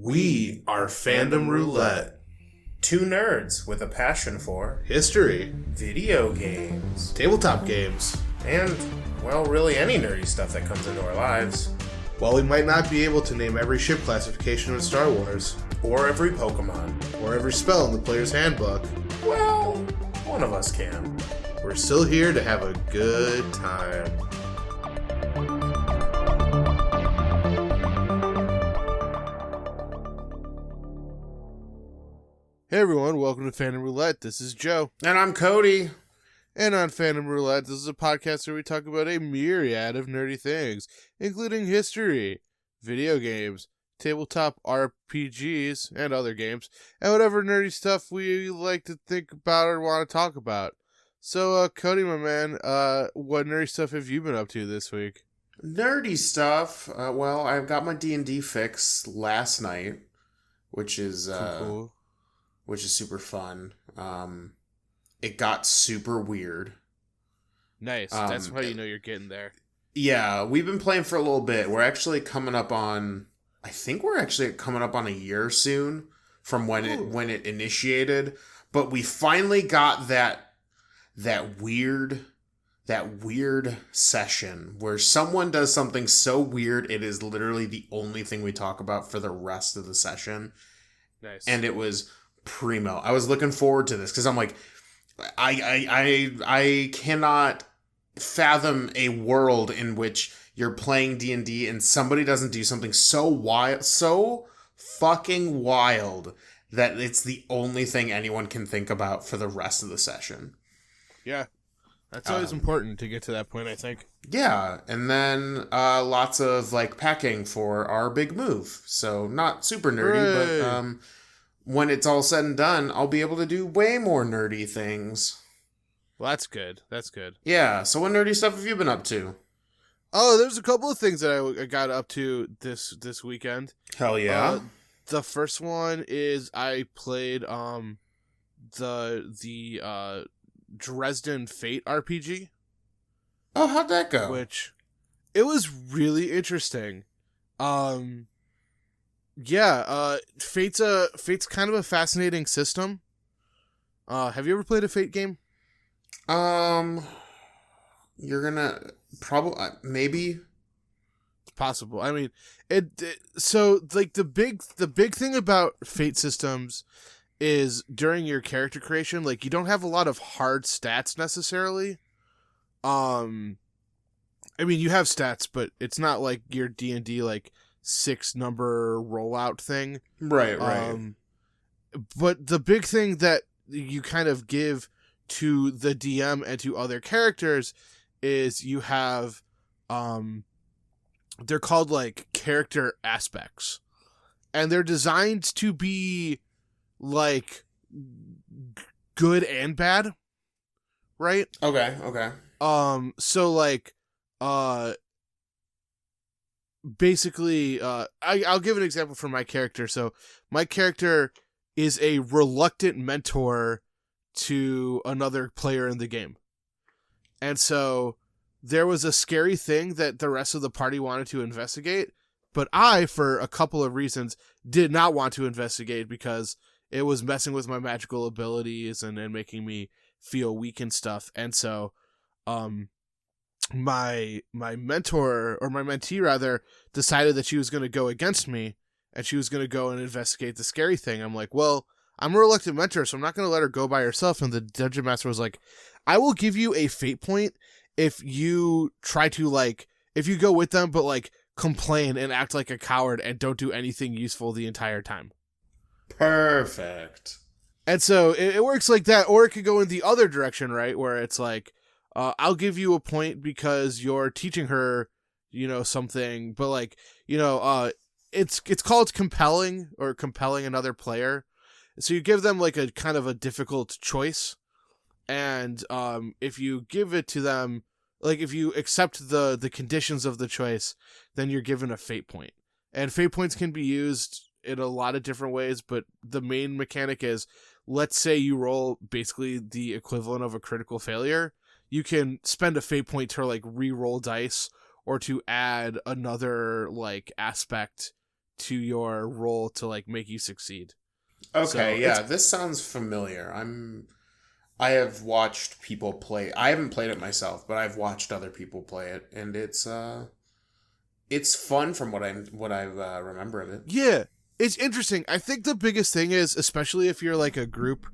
We are Fandom Roulette. Two nerds with a passion for History, video games, tabletop games, and, well, really any nerdy stuff that comes into our lives. While we might not be able to name every ship classification in Star Wars, Or every Pokemon. or every spell in the player's handbook, Well, one of us can. we're still here to have a good time. Hey everyone, welcome to Fandom Roulette. This is Joe. And I'm Cody. And on Fandom Roulette, this is a podcast where we talk about a myriad of nerdy things, including history, video games, tabletop RPGs, and other games, and whatever nerdy stuff we like to think about or want to talk about. So, Cody, my man, what nerdy stuff have you been up to this week? Nerdy stuff. Well, I got my D&D fix last night, which is Cool. which is super fun. It got super weird. Nice. That's how you know you're getting there. Yeah, we've been playing for a little bit. We're actually coming up on, I think we're actually coming up on a year soon from when it initiated. But we finally got that weird session where someone does something so weird it is literally the only thing we talk about for the rest of the session. Nice. And it was primo. I was looking forward to this because I'm like, I cannot fathom a world in which you're playing D&D and somebody doesn't do something so wild, so fucking wild that it's the only thing anyone can think about for the rest of the session. Yeah. That's always important to get to that point, I think. Yeah, and then lots of like packing for our big move. So not super nerdy, but when it's all said and done, I'll be able to do way more nerdy things. Well, that's good. That's good. Yeah, so what nerdy stuff have you been up to? Oh, there's a couple of things that I got up to this weekend. Hell yeah. The first one is I played the Dresden Fate RPG. Oh, how'd that go? Which it was really interesting. Fate's kind of a fascinating system. Have you ever played a Fate game? You're gonna probably maybe. It's possible. I mean, so like the big thing about Fate systems is during your character creation, like you don't have a lot of hard stats necessarily. I mean, you have stats, but it's not like your D&D like 6-number rollout thing. Right. But the big thing that you kind of give to the DM and to other characters is you have, they're called like character aspects, and they're designed to be like good and bad, right? Okay. So like, basically, I'll give an example for my character. So my character is a reluctant mentor to another player in the game. And so there was a scary thing that the rest of the party wanted to investigate, but I, for a couple of reasons, did not want to investigate because it was messing with my magical abilities and making me feel weak and stuff. And so, my mentor, or my mentee rather, decided that she was going to go against me and she was going to go and investigate the scary thing. I'm like, well, I'm a reluctant mentor, so I'm not going to let her go by herself. And the dungeon master was like, I will give you a fate point if you try to, like, if you go with them, but, like, complain and act like a coward and don't do anything useful the entire time. Perfect. And so it works like that, or it could go in the other direction, right? Where it's like, I'll give you a point because you're teaching her, something, but like, it's called compelling or compelling another player. So you give them like a kind of a difficult choice. And if you give it to them, like if you accept the conditions of the choice, then you're given a fate point. And fate points can be used in a lot of different ways, but the main mechanic is, let's say you roll basically the equivalent of a critical failure. You can spend a fate point to like re-roll dice or to add another like aspect to your role to like make you succeed. Okay, yeah, this sounds familiar. I have watched people play. I haven't played it myself, but I've watched other people play it, and it's fun from what I remember of it. Yeah, it's interesting. I think the biggest thing is, especially if you're like a group,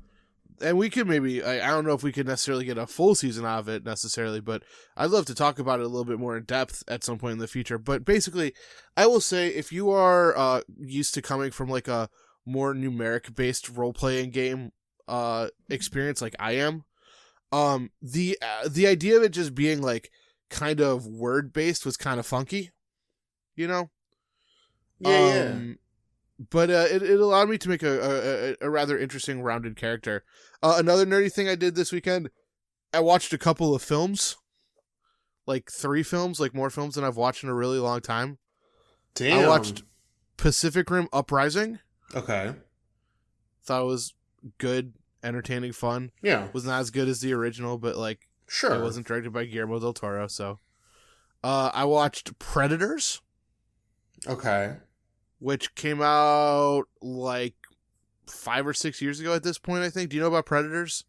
and we could maybe, I don't know if we could necessarily get a full season out of it necessarily, but I'd love to talk about it a little bit more in depth at some point in the future. But basically, I will say if you are used to coming from like a more numeric based role playing game experience like I am, the idea of it just being like kind of word based was kind of funky, you know? Yeah. But it allowed me to make a rather interesting rounded character. Another nerdy thing I did this weekend, I watched a couple of films, like 3 films, like more films than I've watched in a really long time. Damn. I watched Pacific Rim Uprising. Okay. Thought it was good, entertaining, fun. Yeah. Was not as good as the original, but like, sure, it wasn't directed by Guillermo del Toro. So, I watched Predators. Okay. Which came out like 5 or 6 years ago at this point, I think. Do you know about Predators?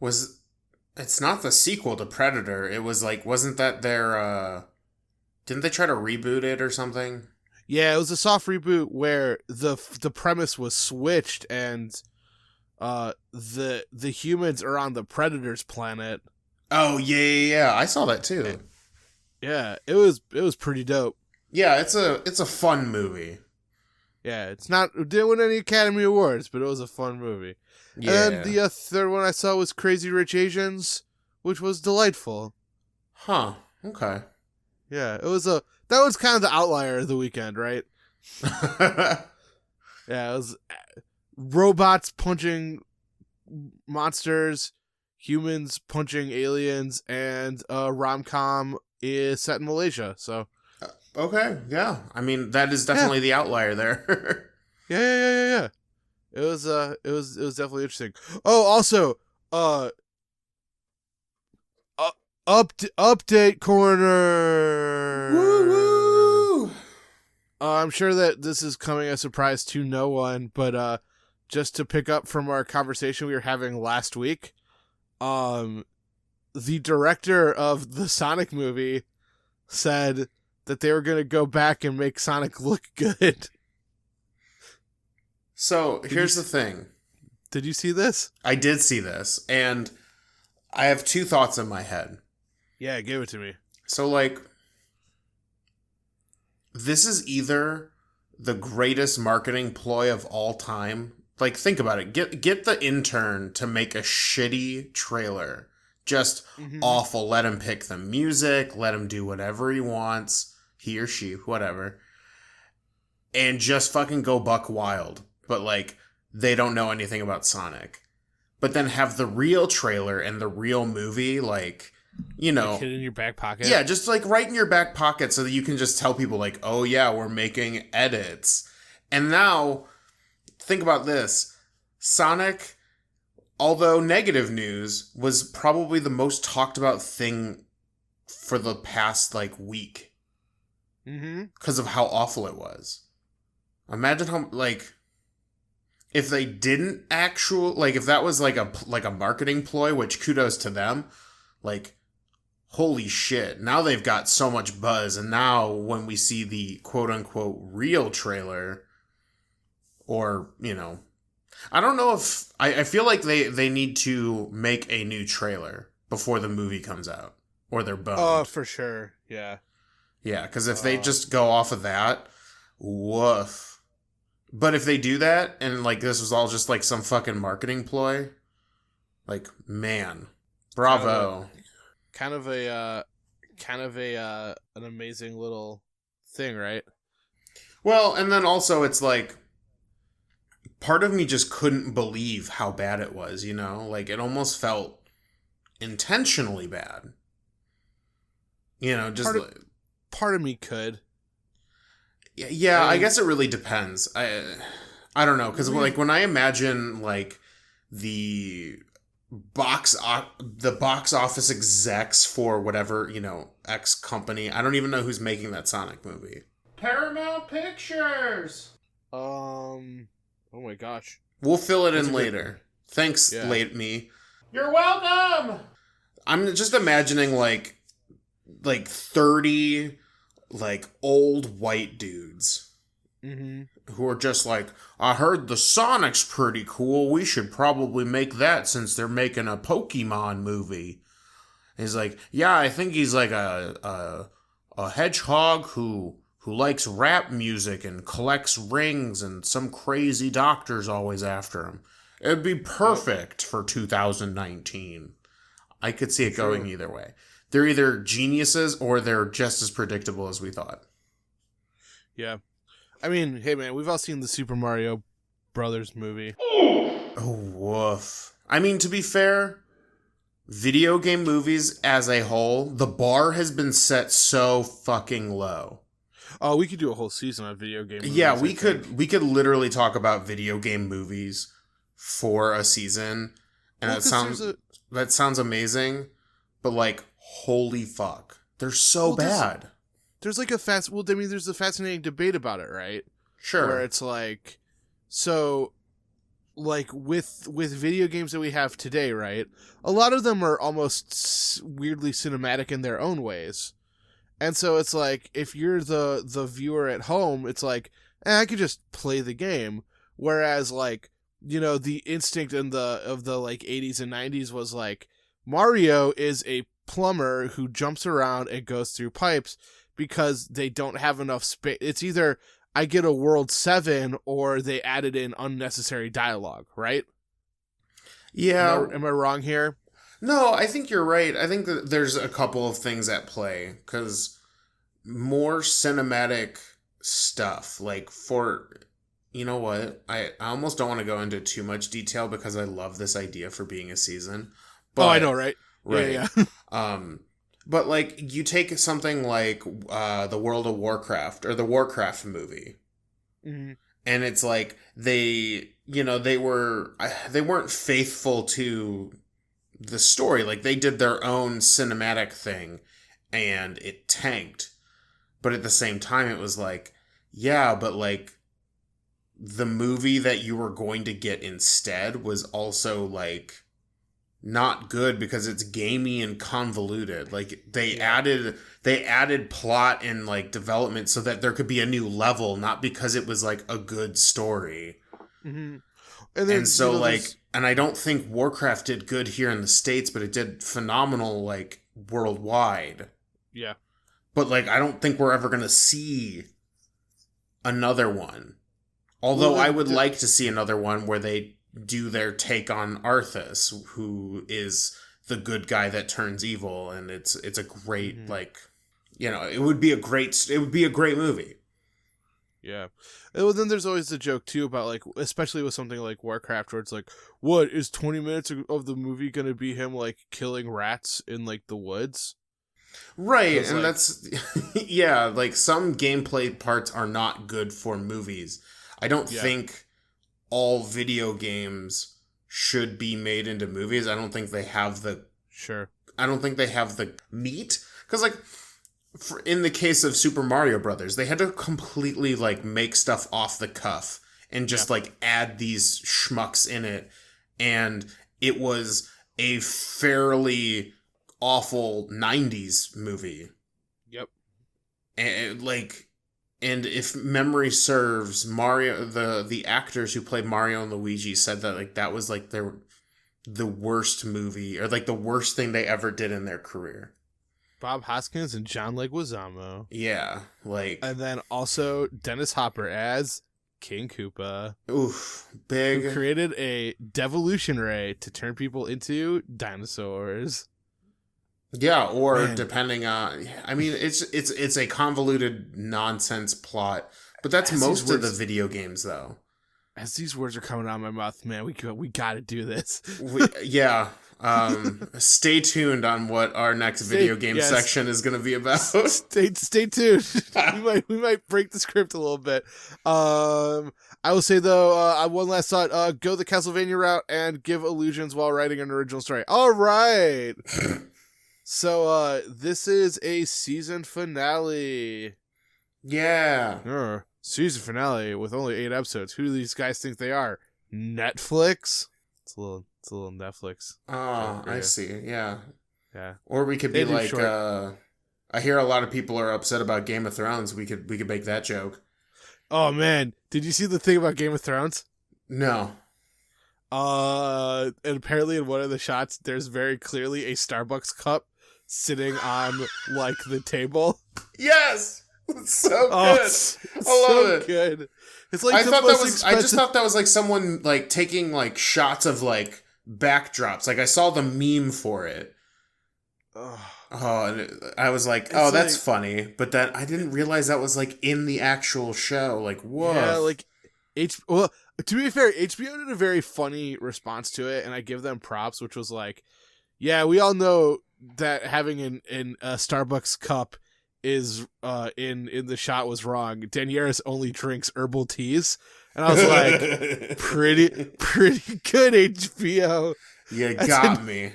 It's not the sequel to Predator. It was like, wasn't that their, didn't they try to reboot it or something? Yeah, it was a soft reboot where the premise was switched and the humans are on the Predators planet. Oh, yeah. I saw that too. Yeah, it was pretty dope. Yeah, it's a fun movie. Yeah, it didn't win any Academy Awards, but it was a fun movie. Yeah. And the third one I saw was Crazy Rich Asians, which was delightful. Huh. Okay. Yeah, that was kind of the outlier of the weekend, right? Yeah, it was robots punching monsters, humans punching aliens, and a rom-com is set in Malaysia, so... Okay, yeah. I mean, that is definitely the outlier there. Yeah. It was definitely interesting. Oh, also, update corner. Woo! I'm sure that this is coming as a surprise to no one, but just to pick up from our conversation we were having last week, the director of the Sonic movie said that they were going to go back and make Sonic look good. So, here's the thing. Did you see this? I did see this, and I have 2 thoughts in my head. Yeah, give it to me. So, like, this is either the greatest marketing ploy of all time. Like, think about it. Get the intern to make a shitty trailer. Just awful. Let him pick the music. Let him do whatever he wants. He or she, whatever. And just fucking go buck wild. But, like, they don't know anything about Sonic. But then have the real trailer and the real movie, like, you know... Like, hid in your back pocket? Yeah, just, like, right in your back pocket so that you can just tell people, like, oh, yeah, we're making edits. And now, think about this. Sonic, although negative news, was probably the most talked about thing for the past, like, week. Because of how awful it was. Imagine how, like, if they didn't if that was like a marketing ploy, which kudos to them, like, holy shit, now they've got so much buzz, and now when we see the quote-unquote real trailer, or, you know, I don't know if, I feel like they need to make a new trailer before the movie comes out, or they're boned. Oh, for sure, yeah. Yeah, because if they just go off of that, woof. But if they do that, and, like, this was all just, like, some fucking marketing ploy, like, man, bravo. Kind of an amazing little thing, right? Well, and then also it's, like, part of me just couldn't believe how bad it was, you know? Like, it almost felt intentionally bad. You know, just... Part of me could. Yeah, I guess it really depends. I don't know, because like when I imagine like the box office execs for whatever, you know, X company, I don't even know who's making that Sonic movie. Paramount Pictures. Oh my gosh. We'll fill it in later. Thanks, late me. You're welcome. I'm just imagining like 30 like old white dudes who are just like, I heard the Sonic's pretty cool. We should probably make that since they're making a Pokemon movie. And he's like, yeah, I think he's like a hedgehog who likes rap music and collects rings, and some crazy doctor's always after him. It'd be perfect for 2019. I could see it going either way. They're either geniuses or they're just as predictable as we thought. Yeah. I mean, hey man, we've all seen the Super Mario Brothers movie. Oh, woof. I mean, to be fair, video game movies as a whole, the bar has been set so fucking low. Oh, we could do a whole season on video game movies. Yeah, we could literally talk about video game movies for a season, and that sounds amazing, but like, holy fuck, they're so bad. There's like there's a fascinating debate about it, right? Sure. Where it's like, so, like with video games that we have today, right? A lot of them are almost weirdly cinematic in their own ways. And so it's like, if you're the viewer at home, it's like, I could just play the game. Whereas, like, you know, the instinct of the like 80s and 90s was like, Mario is a plumber who jumps around and goes through pipes because they don't have enough space. It's either I get a World 7 or they added in unnecessary dialogue, right? Yeah. Am I wrong here? No, I think you're right. I think that there's a couple of things at play, because more cinematic stuff, like you know what? I almost don't want to go into too much detail because I love this idea for being a season. But, I know, right? Right. Yeah. But like, you take something like the World of Warcraft or the Warcraft movie, and it's like they weren't faithful to the story. Like, they did their own cinematic thing and it tanked. But at the same time, it was like, yeah, but like, the movie that you were going to get instead was also like not good because it's gamey and convoluted. Like, they added plot and like development so that there could be a new level, not because it was like a good story. And so, like, and I don't think Warcraft did good here in the States, but it did phenomenal, like, worldwide. Yeah. But, like, I don't think we're ever going to see another one. Although I would like to see another one where they do their take on Arthas, who is the good guy that turns evil, and it's a great, like, you know, it would be a great movie. Yeah. Well, then there's always the joke, too, about, like, especially with something like Warcraft, where it's like, what, is 20 minutes of the movie going to be him, like, killing rats in, like, the woods? Right, and like, that's, yeah, like, some gameplay parts are not good for movies. I don't think all video games should be made into movies. I don't think they have the... Sure. I don't think they have the meat. Because, like, in the case of Super Mario Brothers, they had to completely, like, make stuff off the cuff and just, like, add these schmucks in it. And it was a fairly awful 90s movie. Yep. And, like... And if memory serves, Mario, the actors who played Mario and Luigi said that, like, that was, like, the worst movie, or, like, the worst thing they ever did in their career. Bob Hoskins and John Leguizamo. Yeah, like... And then also Dennis Hopper as King Koopa. Oof, big. Who created a devolution ray to turn people into dinosaurs. Yeah, or depending on... I mean, it's a convoluted nonsense plot, but that's most of the video games, though. As these words are coming out of my mouth, man, we got to do this. Stay tuned on what our next video game section is going to be about. Stay tuned. we might break the script a little bit. I will say, though, one last thought. Go the Castlevania route and give illusions while writing an original story. All right. So, this is a season finale. Yeah. Season finale with only 8 episodes. Who do these guys think they are? Netflix? It's a little Netflix. Oh, I see. Yeah. Yeah. Or we could They be do like, short. I hear a lot of people are upset about Game of Thrones. We could make that joke. Oh man, did you see the thing about Game of Thrones? No. And apparently in one of the shots, there's very clearly a Starbucks cup sitting on like the table. Yes, it's so good. I love it. Good. It's like I just thought that was like someone like taking like shots of like backdrops. Like I saw the meme for it. And I was like, oh, that's funny. But then I didn't realize that was like in the actual show. Like, whoa. Yeah, like well, to be fair, HBO did a very funny response to it, and I give them props, which was like, yeah, we all know that having a Starbucks cup is in the shot was wrong. Daenerys only drinks herbal teas, and I was like, pretty good, HBO. You got me.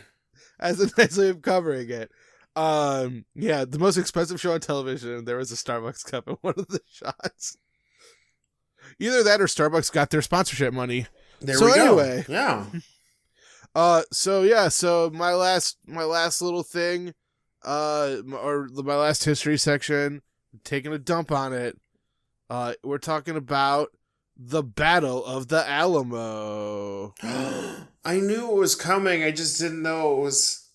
As a nice way of covering it. Yeah, the most expensive show on television, there was a Starbucks cup in one of the shots. Either that or Starbucks got their sponsorship money. There we go. Anyway. Yeah. So my last little thing, or my last history section, taking a dump on it. We're talking about the Battle of the Alamo. I knew it was coming. I just didn't know it was.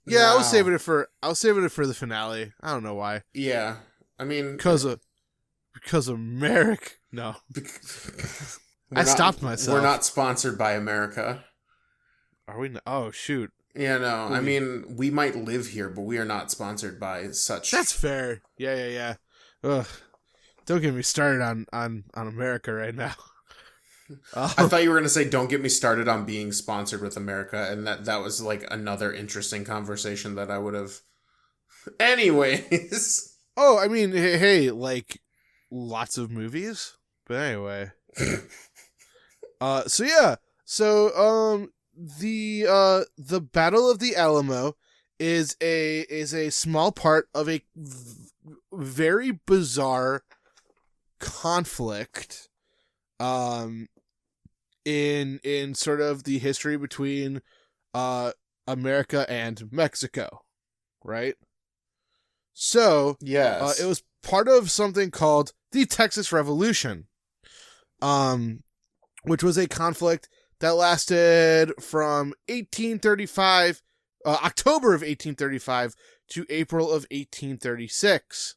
Yeah, wow. I was saving it for the finale. I don't know why. Yeah, I mean, because America. No, I stopped myself. We're not sponsored by America. Are we? Oh shoot. Yeah, no. I mean, we might live here, but we are not sponsored by such. That's fair. Yeah. Ugh. Don't get me started on America right now. I thought you were going to say, don't get me started on being sponsored with America, and that was like another interesting conversation that I would have. Anyways. Oh, I mean, hey, like, lots of movies? But anyway. The Battle of the Alamo is a small part of a very bizarre conflict in sort of the history between America and Mexico, right? So yes, it was part of something called the Texas Revolution, which was a conflict that lasted from 1835, October of 1835 to April of 1836.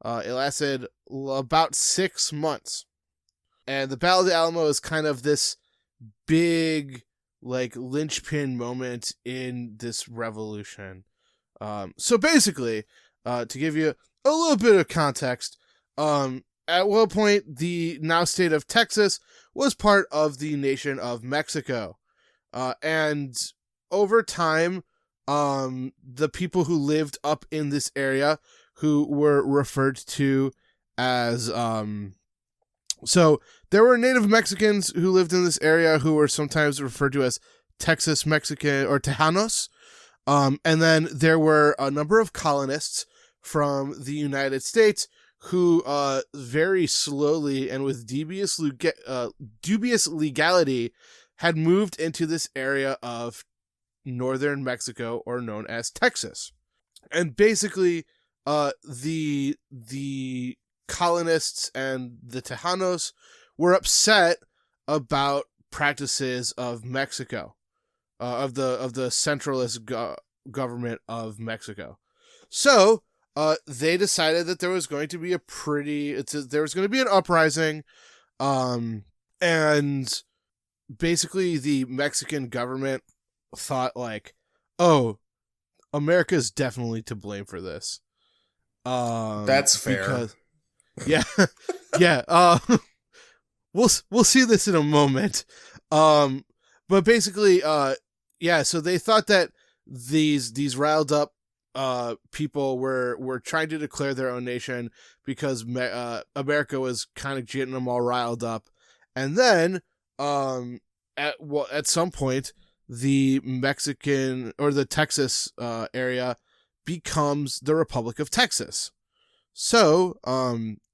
It lasted about 6 months. And the Battle of the Alamo is kind of this big, like, linchpin moment in this revolution. So basically, to give you a little bit of context, at one point, the now state of Texas was part of the nation of Mexico. And over time, the people who lived up in this area, who were referred to as... So there were Native Mexicans who lived in this area who were sometimes referred to as Texas Mexican or Tejanos. And then there were a number of colonists from the United States who very slowly and with dubious legality had moved into this area of northern Mexico, or known as Texas. And basically the colonists and the Tejanos were upset about practices of Mexico, of the centralist government of Mexico. So they decided that there was going to be there was going to be an uprising, and basically the Mexican government thought like, oh, America's definitely to blame for this. That's fair. Because, yeah. We'll see this in a moment. But basically, so they thought that these riled up people were trying to declare their own nation because America was kind of getting them all riled up. And then at some point, the Mexican or the Texas area becomes the Republic of Texas. So,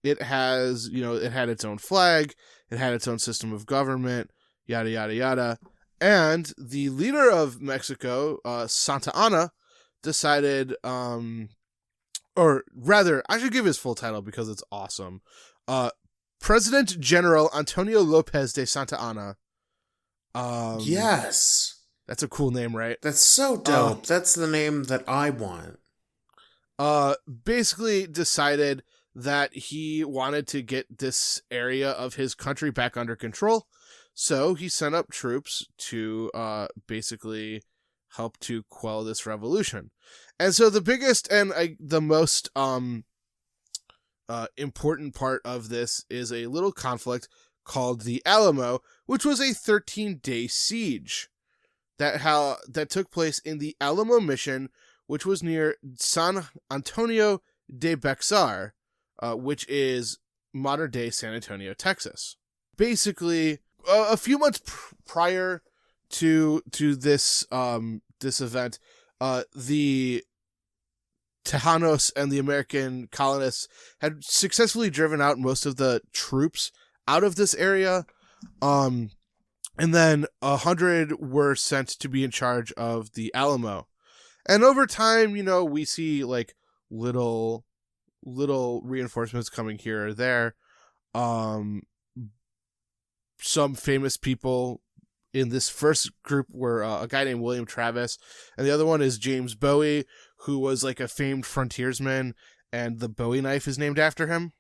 it has, it had its own flag, it had its own system of government, yada, yada, yada. And the leader of Mexico, Santa Anna, decided, or rather, I should give his full title because it's awesome. President General Antonio Lopez de Santa Anna. Yes. That's a cool name, right? That's so dope. That's the name that I want. Basically decided that he wanted to get this area of his country back under control. So he sent up troops to basically help to quell this revolution. And so the biggest and the most important part of this is a little conflict called the Alamo, which was a 13-day siege that took place in the Alamo Mission, which was near San Antonio de Bexar, which is modern-day San Antonio, Texas. Basically, a few months prior to this this event, the Tejanos and the American colonists had successfully driven out most of the troops out of this area, and then 100 were sent to be in charge of the Alamo. And over time, we see like little reinforcements coming here or there. Some famous people in this first group were a guy named William Travis, and the other one is James Bowie, who was like a famed frontiersman, and the Bowie knife is named after him.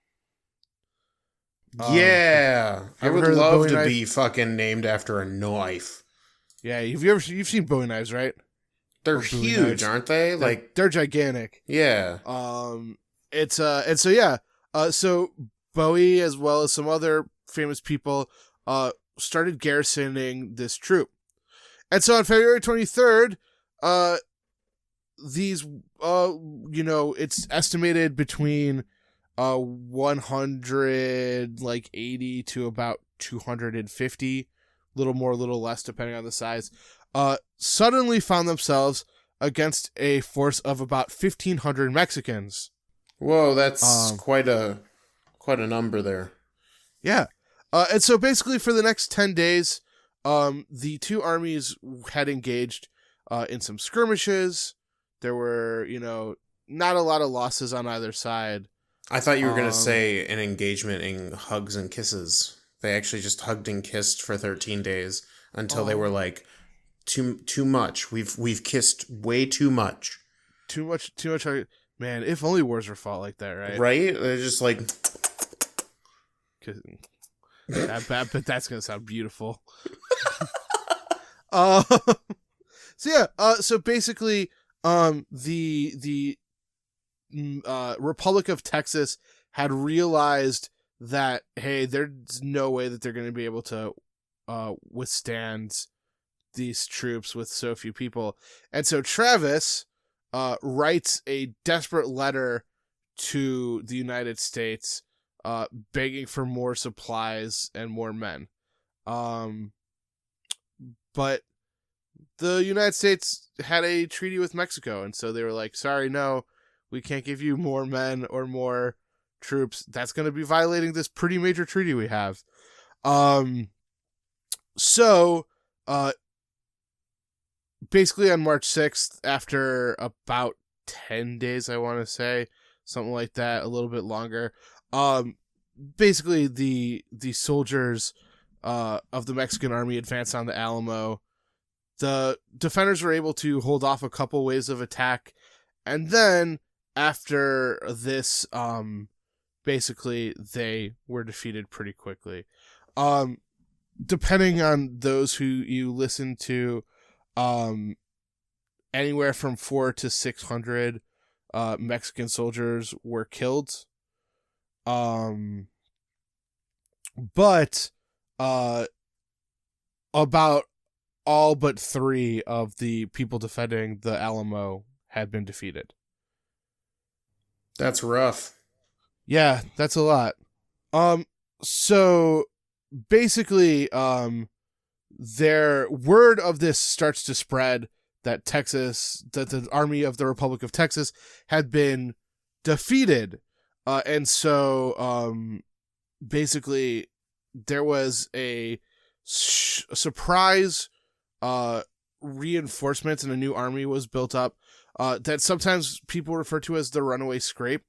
Yeah, I would love to be fucking named after a knife. Yeah, you've seen Bowie knives, right? They're huge, aren't they? They're gigantic. Yeah. So Bowie, as well as some other famous people, started garrisoning this troop. And so on February 23rd, these, it's estimated between 180 to about 250, little more, little less, depending on the size, suddenly found themselves against a force of about 1,500 Mexicans. Whoa, that's quite a number there. Yeah. And so basically for the next 10 days, the two armies had engaged in some skirmishes. There were, not a lot of losses on either side. I thought you were going to say an engagement in hugs and kisses. They actually just hugged and kissed for 13 days until they were like, too much. We've kissed way too much. Too much. Man, if only wars were fought like that, right? Right? They're just like... but that's going to sound beautiful. So basically, the Republic of Texas had realized that, hey, there's no way that they're going to be able to withstand these troops with so few people. And so Travis writes a desperate letter to the United States begging for more supplies and more men. But the United States had a treaty with Mexico, and so they were like, sorry, no, we can't give you more men or more troops. That's going to be violating this pretty major treaty we have. So basically on March 6th, after about 10 days, I want to say, something like that, a little bit longer, basically the soldiers of the Mexican army advanced on the Alamo. The defenders were able to hold off a couple waves of attack, and then after this, basically they were defeated pretty quickly. Depending on those who you listen to, anywhere from 400 to 600 Mexican soldiers were killed. But about all but 3 of the people defending the Alamo had been defeated. That's rough. Yeah, that's a lot. So basically, their word of this starts to spread that the army of the Republic of Texas had been defeated. And so basically there was a surprise reinforcements, and a new army was built up that sometimes people refer to as the runaway scrape,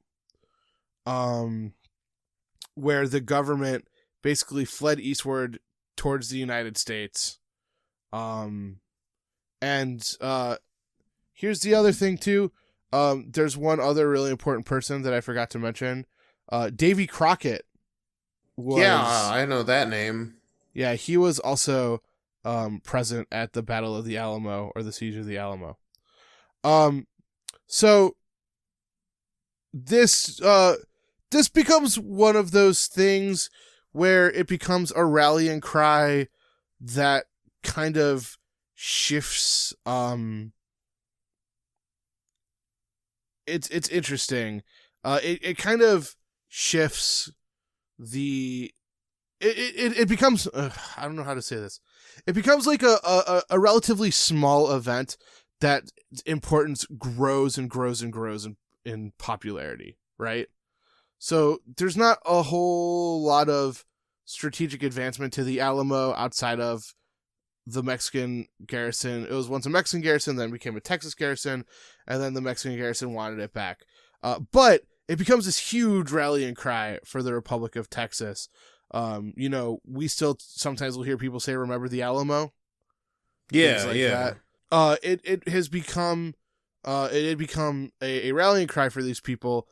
where the government basically fled eastward towards the United States. And here's the other thing too. There's one other really important person that I forgot to mention. Davy Crockett was... Yeah, I know that name. Yeah, he was also present at the Battle of the Alamo, or the Siege of the Alamo. So this becomes one of those things where it becomes a rallying cry that kind of shifts. It's interesting. It kind of shifts the... It becomes... I don't know how to say this. It becomes like a relatively small event that importance grows and grows and grows in popularity, right? So there's not a whole lot of strategic advancement to the Alamo outside of the Mexican garrison. It was once a Mexican garrison, then became a Texas garrison, and then the Mexican garrison wanted it back. But it becomes this huge rallying cry for the Republic of Texas. We still sometimes will hear people say, "Remember the Alamo?" Yeah, like yeah. It has become it had become a rallying cry for these people,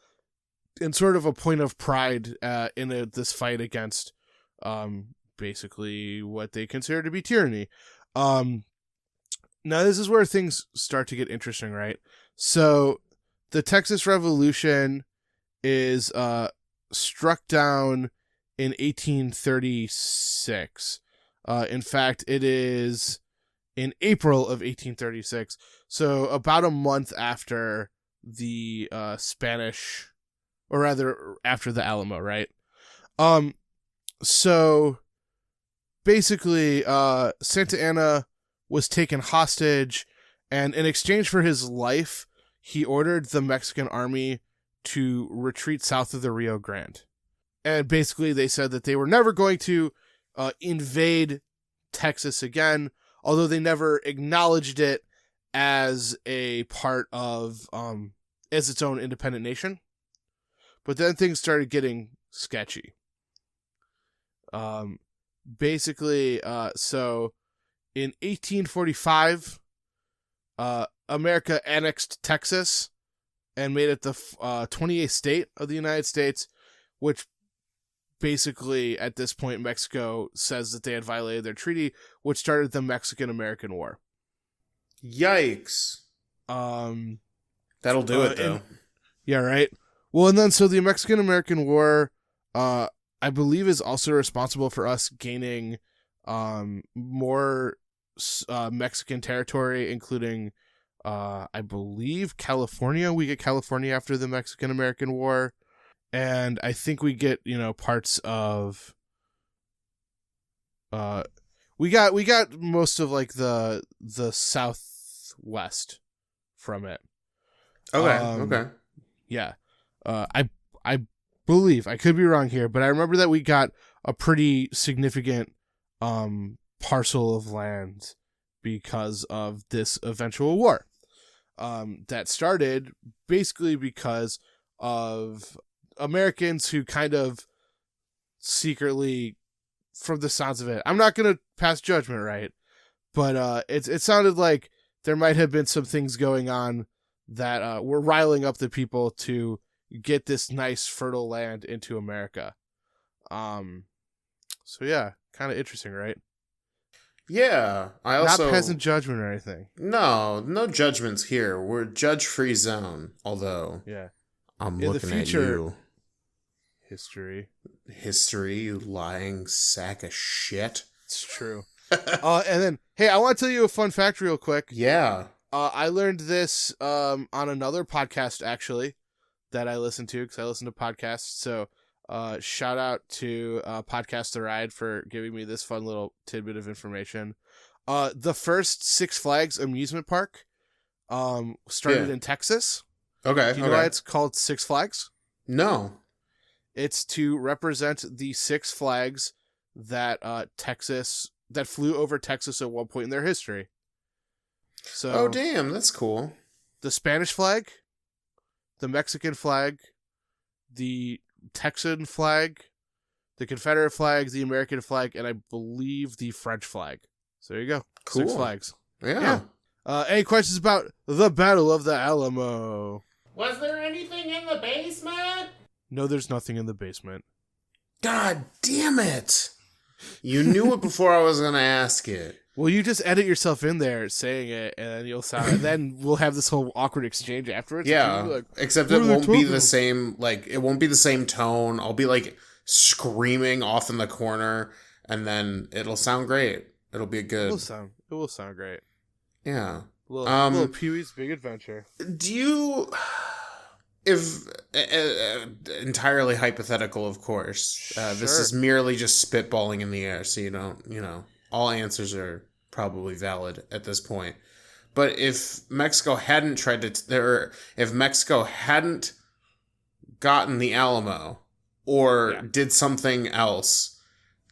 and sort of a point of pride in this fight against basically what they consider to be tyranny. Now this is where things start to get interesting, right? So the Texas Revolution is struck down in 1836. In fact, it is in April of 1836. So about a month after the Spanish, or rather after the Alamo, right? So basically, Santa Anna was taken hostage, and in exchange for his life, he ordered the Mexican army to retreat south of the Rio Grande. And basically they said that they were never going to invade Texas again, although they never acknowledged it as a part of, as its own independent nation. But then things started getting sketchy. Basically, so in 1845, America annexed Texas and made it the 28th state of the United States, which basically, at this point, Mexico says that they had violated their treaty, which started the Mexican-American War. Yikes. That'll do it, though. Yeah, right? Well, and then, so the Mexican-American War, I believe, is also responsible for us gaining more Mexican territory, including, I believe, California. We get California after the Mexican-American War. And I think we get, parts of, we got most of like the Southwest from it. Okay. Yeah. I believe, I could be wrong here, but I remember that we got a pretty significant, parcel of land because of this eventual war. That started basically because of Americans who kind of secretly, from the sounds of it, I'm not going to pass judgment, right? But it sounded like there might have been some things going on that were riling up the people to get this nice fertile land into America. So yeah, kind of interesting, right? Yeah, I also... Not peasant judgment or anything. No judgments here. We're judge-free zone, although... Yeah. I'm looking at you. History, you lying sack of shit. It's true. And then, hey, I want to tell you a fun fact real quick. Yeah. I learned this on another podcast, actually, that I listen to, because I listen to podcasts. So shout out to Podcast The Ride for giving me this fun little tidbit of information. The first Six Flags amusement park started in Texas. Okay. Do you know why it's called Six Flags? No. It's to represent the six flags that that flew over Texas at one point in their history. So, oh damn, that's cool. The Spanish flag, the Mexican flag, the Texan flag, the Confederate flag, the American flag, and I believe the French flag. So there you go. Cool. 6 flags. Yeah. Any questions about the Battle of the Alamo? Was there anything in the basement? No, there's nothing in the basement. God damn it. You knew it before I was going to ask it. Well, you just edit yourself in there saying it, and then you'll sound, and then we'll have this whole awkward exchange afterwards. Yeah, like, except it won't be the same. Like, it won't be the same tone. I'll be like screaming off in the corner, and then it'll sound great. It'll be good. It will sound great. Yeah. Little Pee-wee's Big Adventure. Do you, if entirely hypothetical, of course. Sure. This is merely just spitballing in the air, so you don't. All answers are probably valid at this point. But if Mexico hadn't if Mexico hadn't gotten the Alamo or did something else,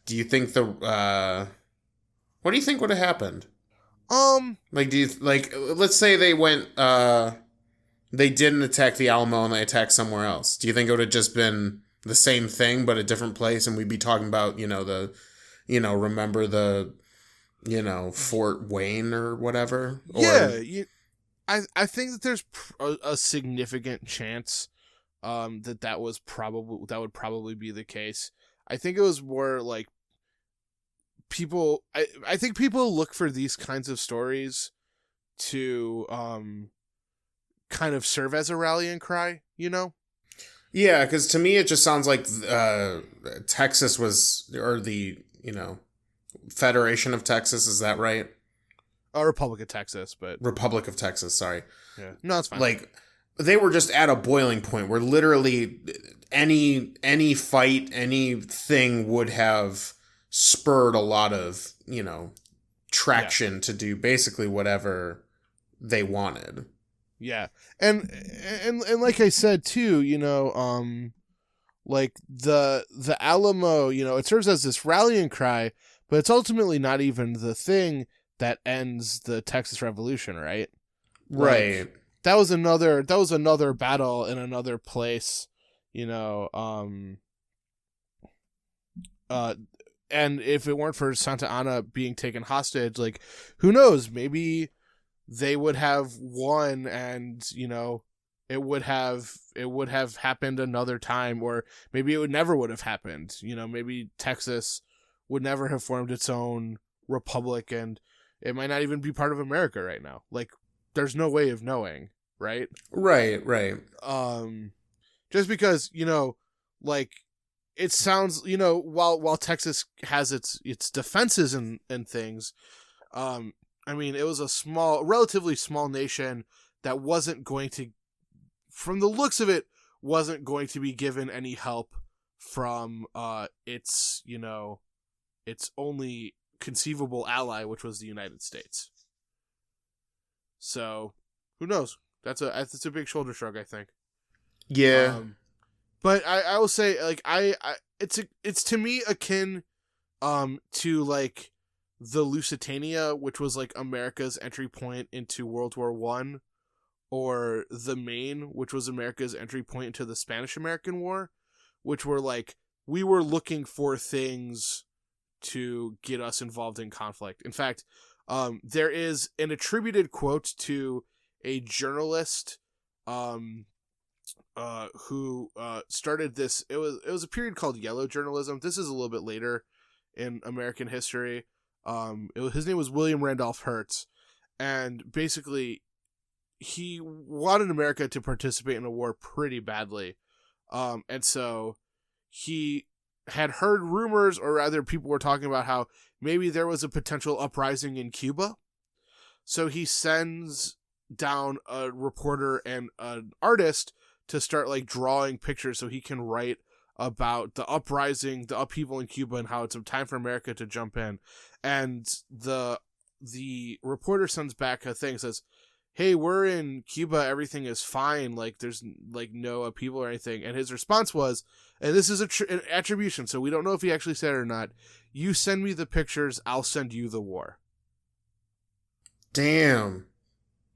do you think what do you think would have happened? Let's say they went, they didn't attack the Alamo and they attacked somewhere else. Do you think it would have just been the same thing but a different place, and we'd be talking about, remember the, Fort Wayne or whatever? I think that there's a significant chance that would probably be the case. I think it was more like I think people look for these kinds of stories to kind of serve as a rallying cry, Yeah, because to me it just sounds like Texas was, or the, Federation of Texas, is that right? Republic of Texas, but... Republic of Texas, sorry. Yeah. No, it's fine. Like, they were just at a boiling point where literally any fight, anything would have spurred a lot of, traction to do basically whatever they wanted. Yeah. And like I said too, like the Alamo, it serves as this rallying cry, but it's ultimately not even the thing that ends the Texas Revolution, right? Right. Like, that was another battle in another place, and if it weren't for Santa Anna being taken hostage, like, who knows, maybe they would have won, and it would have happened another time, or maybe it never would have happened. Maybe Texas would never have formed its own republic, and it might not even be part of America right now. Like, there's no way of knowing, right? Right. Just because, like, it sounds, while Texas has its defenses and things, it was a relatively small nation that wasn't going to, from the looks of it, wasn't going to be given any help from its only conceivable ally, which was the United States. So, who knows? That's a big shoulder shrug, I think. Yeah. But I will say, like, it's to me akin to, like, the Lusitania, which was, like, America's entry point into World War I, or the Maine, which was America's entry point into the Spanish-American War, which were, like, we were looking for things to get us involved in conflict. In fact, there is an attributed quote to a journalist who started this. It was a period called Yellow Journalism. This is a little bit later in American history. His name was William Randolph Hearst, and basically he wanted America to participate in a war pretty badly, and so he had heard rumors, or rather people were talking about how maybe there was a potential uprising in Cuba. So he sends down a reporter and an artist to start, like, drawing pictures so he can write about the uprising, the upheaval in Cuba, and how it's time for America to jump in. And the reporter sends back a thing, says, hey, we're in Cuba, everything is fine, like there's like no upheaval or anything. And his response was, and this is an attribution, so we don't know if he actually said it or not, you send me the pictures, I'll send you the war. Damn.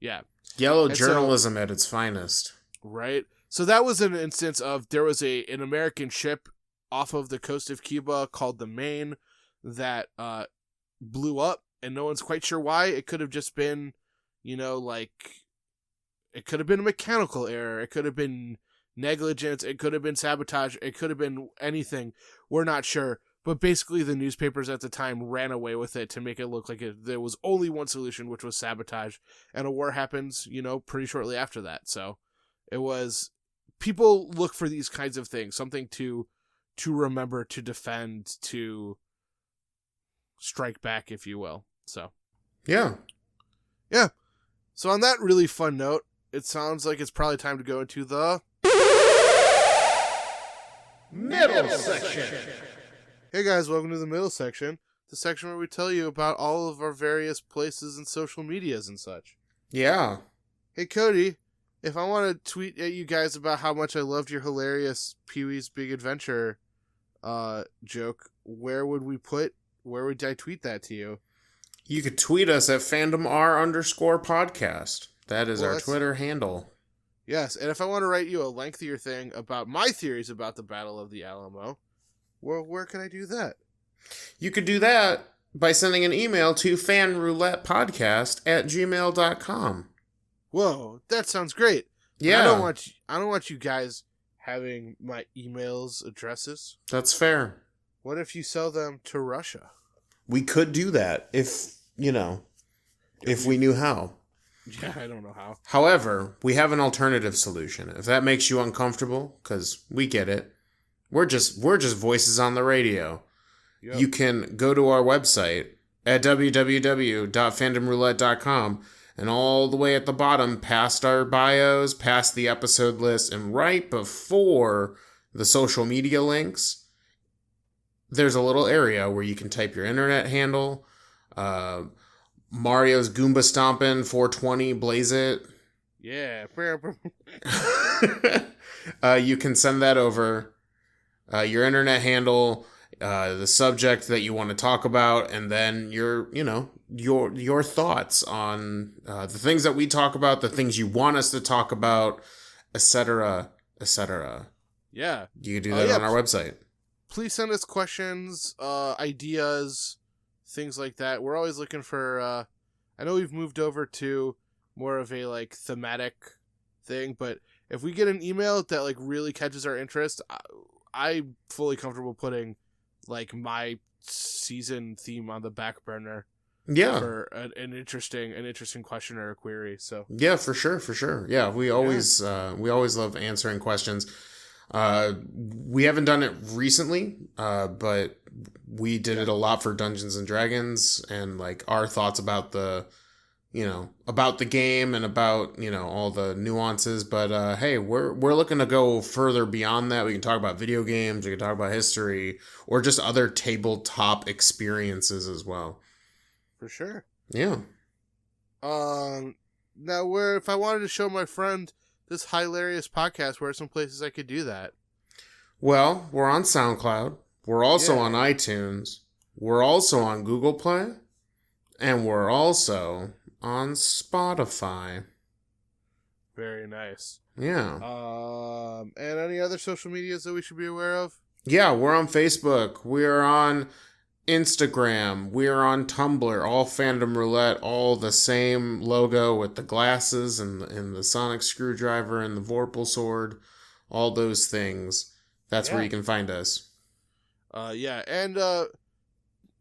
Yeah. Yellow And journalism at its finest. Right? So that was an instance of, there was an American ship off of the coast of Cuba called the Maine that blew up, and no one's quite sure why. It could have just been, it could have been a mechanical error. It could have been negligence. It could have been sabotage. It could have been anything. We're not sure. But basically the newspapers at the time ran away with it to make it look like there was only one solution, which was sabotage. And a war happens, pretty shortly after that. So it was, people look for these kinds of things, something to remember, to defend, to strike back, if you will. So yeah. So on that really fun note, it sounds like it's probably time to go into the middle section. Hey guys, welcome to the middle section, the section where we tell you about all of our various places and social medias and such. Yeah. Hey Cody, if I want to tweet at you guys about how much I loved your hilarious Pee-wee's Big Adventure joke, where would I tweet that to you? You could tweet us at fandomr_podcast. That is our Twitter handle. Yes, and if I want to write you a lengthier thing about my theories about the Battle of the Alamo, where can I do that? You could do that by sending an email to fanroulettepodcast@gmail.com. Whoa, that sounds great. Yeah. I don't want you guys having my emails addresses. That's fair. What if you sell them to Russia? We could do that if we knew how. Yeah, I don't know how. However, we have an alternative solution. If that makes you uncomfortable, because we get it, we're just voices on the radio. Yep. You can go to our website at www.fandomroulette.com, and all the way at the bottom, past our bios, past the episode list, and right before the social media links, there's a little area where you can type your internet handle, Mario's Goomba Stompin' 420, blaze it. Yeah. You can send that over, your internet handle, the subject that you want to talk about, and then your thoughts on the things that we talk about, the things you want us to talk about, etc., etc. Yeah. You can do that on our website. Please send us questions, ideas, things like that. We're always looking for, I know we've moved over to more of a thematic thing, but if we get an email that really catches our interest, I'm fully comfortable putting my season theme on the back burner. Yeah. For an interesting question or a query. So yeah, for sure. Yeah, we always love answering questions. We haven't done it recently, but we did it a lot for Dungeons and Dragons, and our thoughts about the game and about all the nuances. But hey, we're looking to go further beyond that. We can talk about video games, we can talk about history, or just other tabletop experiences as well. For sure. Yeah. Now, if I wanted to show my friend this hilarious podcast, where are some places I could do that? Well, we're on SoundCloud. We're also on iTunes. We're also on Google Play. And we're also on Spotify. Very nice. Yeah. And any other social medias that we should be aware of? Yeah, we're on Facebook. We're on Instagram. We're on Tumblr. All Fandom Roulette. All the same logo with the glasses and the sonic screwdriver and the Vorpal sword. All those things. That's where you can find us. Yeah, and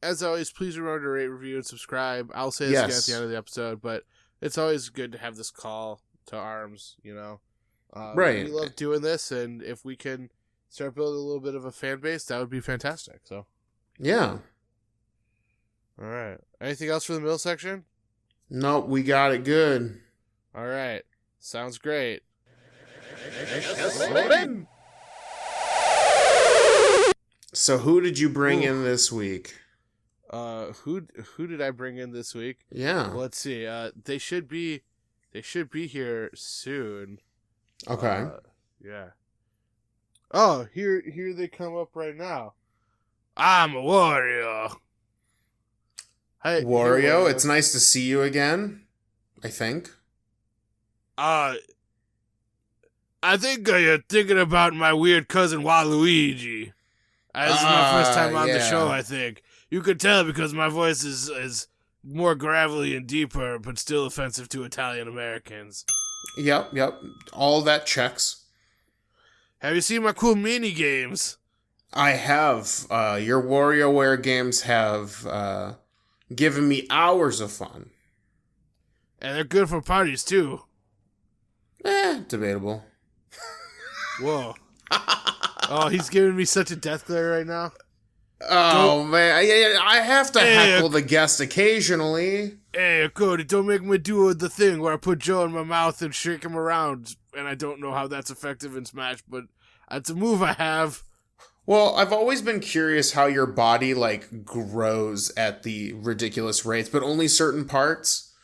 as always, please remember to rate, review, and subscribe. I'll say this again at the end of the episode, but it's always good to have this call to arms, Right. We love doing this, and if we can start building a little bit of a fan base, that would be fantastic. So, yeah. All right. Anything else for the middle section? Nope, we got it good. All right. Sounds great. So who did you bring in this week? Who did I bring in this week? Yeah. Well, let's see. They should be They should be here soon. Okay. Yeah. Oh, here they come up right now. I'm a warrior. Hey, Wario, it's nice to see you again, I think. I think you're thinking about my weird cousin Waluigi. This is my first time on the show, I think. You could tell because my voice is more gravelly and deeper, but still offensive to Italian Americans. Yep. All that checks. Have you seen my cool mini games? I have. Your WarioWare games have given me hours of fun. And they're good for parties, too. Debatable. Whoa. Oh, he's giving me such a death glare right now. Oh, man. I have to heckle the guest occasionally. Hey, Cody, don't make me do the thing where I put Joe in my mouth and shake him around. And I don't know how that's effective in Smash, but that's a move I have. Well, I've always been curious how your body, grows at the ridiculous rates, but only certain parts.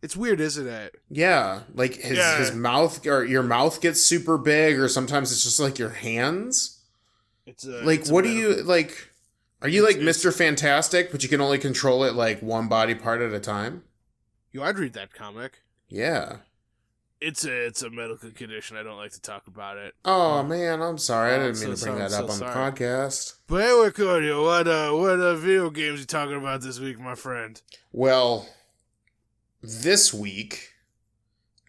It's weird, isn't it? Yeah, his mouth, or your mouth gets super big, or sometimes it's just, your hands. What do you, are you Mr. Fantastic, but you can only control it, one body part at a time? Yo, I'd read that comic. Yeah. It's a medical condition. I don't like to talk about it. Oh, man, I'm sorry. I didn't mean to bring that up on the podcast. But anyway, Cody, what video games you talking about this week, my friend? Well, this week,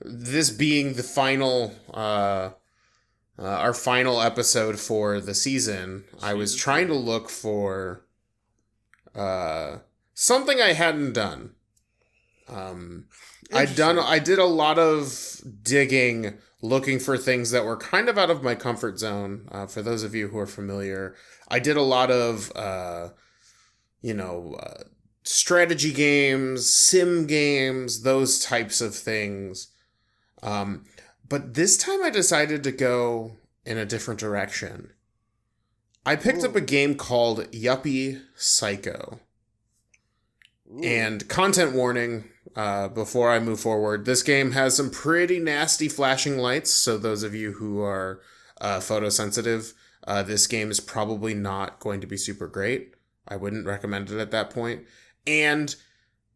this being the final, our final episode for the season, I was trying to look for something I hadn't done. I did a lot of digging, looking for things that were kind of out of my comfort zone. For those of you who are familiar, I did a lot of, strategy games, sim games, those types of things. But this time I decided to go in a different direction. I picked up a game called Yuppie Psycho. Ooh. And content warning, before I move forward, this game has some pretty nasty flashing lights, so those of you who are photosensitive, this game is probably not going to be super great. I wouldn't recommend it at that point. And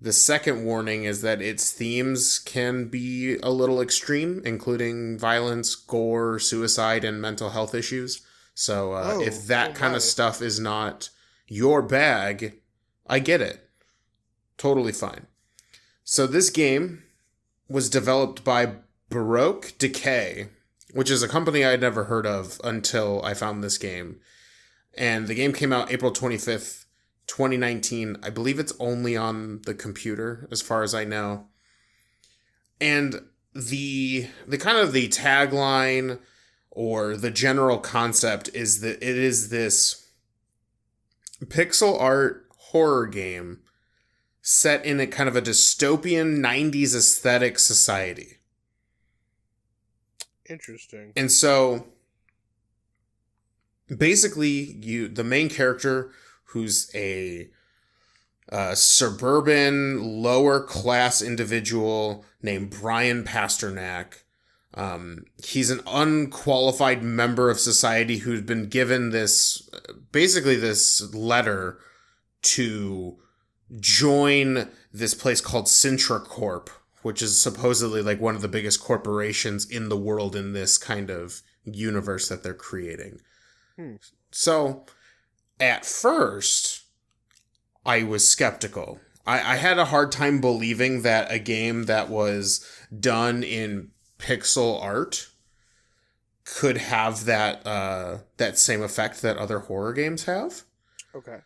the second warning is that its themes can be a little extreme, including violence, gore, suicide, and mental health issues. So if that kind of stuff is not your bag, I get it. Totally fine. So this game was developed by Baroque Decay, which is a company I had never heard of until I found this game. And the game came out April 25th, 2019. I believe it's only on the computer, as far as I know. And the kind of the tagline or the general concept is that it is this pixel art horror game set in a kind of a dystopian 90s aesthetic society. Interesting. And so basically the main character, who's a suburban lower class individual named Brian Pasternak. He's an unqualified member of society who's been given this letter to join this place called Sintra Corp, which is supposedly one of the biggest corporations in the world in this kind of universe that they're creating. So at first, I was skeptical. I had a hard time believing that a game that was done in pixel art could have that same effect that other horror games have. Okay.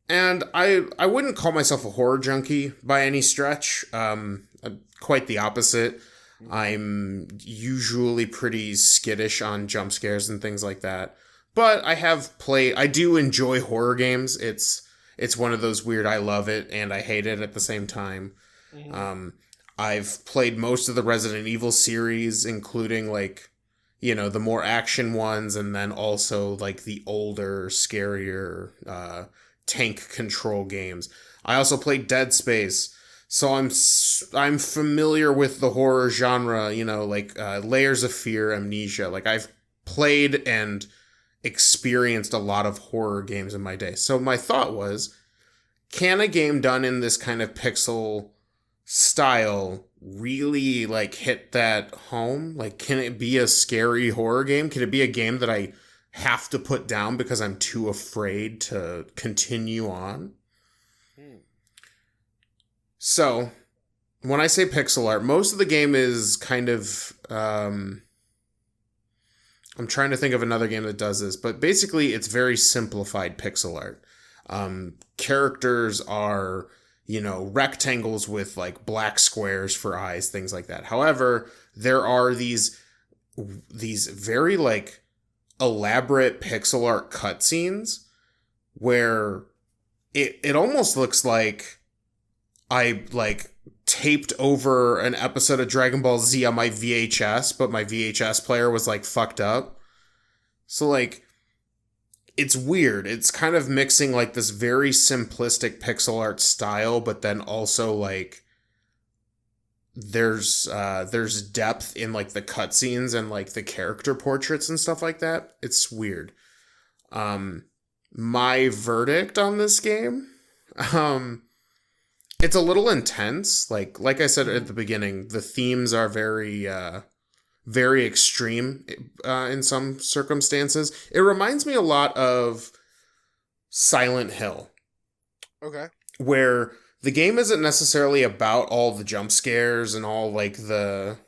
And I wouldn't call myself a horror junkie by any stretch. Quite the opposite. I'm usually pretty skittish on jump scares and things like that. But I do enjoy horror games. It's one of those weird I love it and I hate it at the same time. Mm-hmm. I've played most of the Resident Evil series, including the more action ones, and then also the older, scarier tank control games. I also played Dead Space. So I'm familiar with the horror genre, like Layers of Fear, Amnesia. Like I've played and experienced a lot of horror games in my day. So my thought was, can a game done in this kind of pixel style really like hit that home? Like, can it be a scary horror game? Can it be a game that I have to put down because I'm too afraid to continue on? So, when I say pixel art, most of the game is kind of, I'm trying to think of another game that does this, but basically it's very simplified pixel art. Characters are, rectangles with like black squares for eyes, things like that. However, there are these very like elaborate pixel art cutscenes where it almost looks like I like taped over an episode of Dragon Ball Z on my VHS, but my VHS player was like fucked up. So like, it's weird. It's kind of mixing like this very simplistic pixel art style, but then also like there's depth in like the cutscenes and like the character portraits and stuff like that. It's weird. My verdict on this game, it's a little intense. Like I said at the beginning, the themes are very very extreme in some circumstances. It reminds me a lot of Silent Hill. Okay. Where the game isn't necessarily about all the jump scares and all like the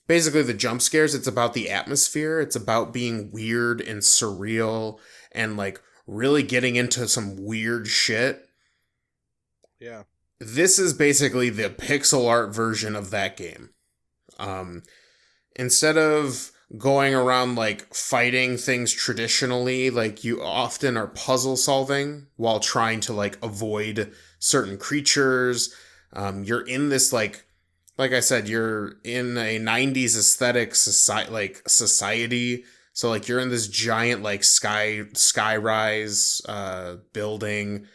basically the jump scares. It's about the atmosphere. It's about being weird and surreal and like really getting into some weird shit. Yeah. This is basically the pixel art version of that game. Instead of going around like fighting things traditionally, like you often are puzzle solving while trying to like avoid certain creatures. You're in this like I said, you're in a 90s aesthetic society. So like you're in this giant like skyrise building.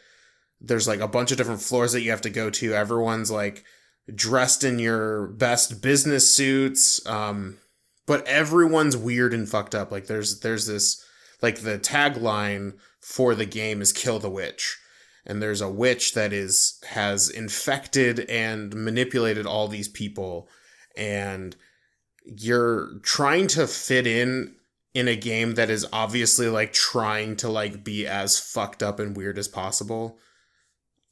There's like a bunch of different floors that you have to go to. Everyone's like dressed in your best business suits. But everyone's weird and fucked up. Like there's this, like the tagline for the game is "Kill the Witch." And there's a witch that has infected and manipulated all these people. And you're trying to fit in a game that is obviously like trying to like be as fucked up and weird as possible.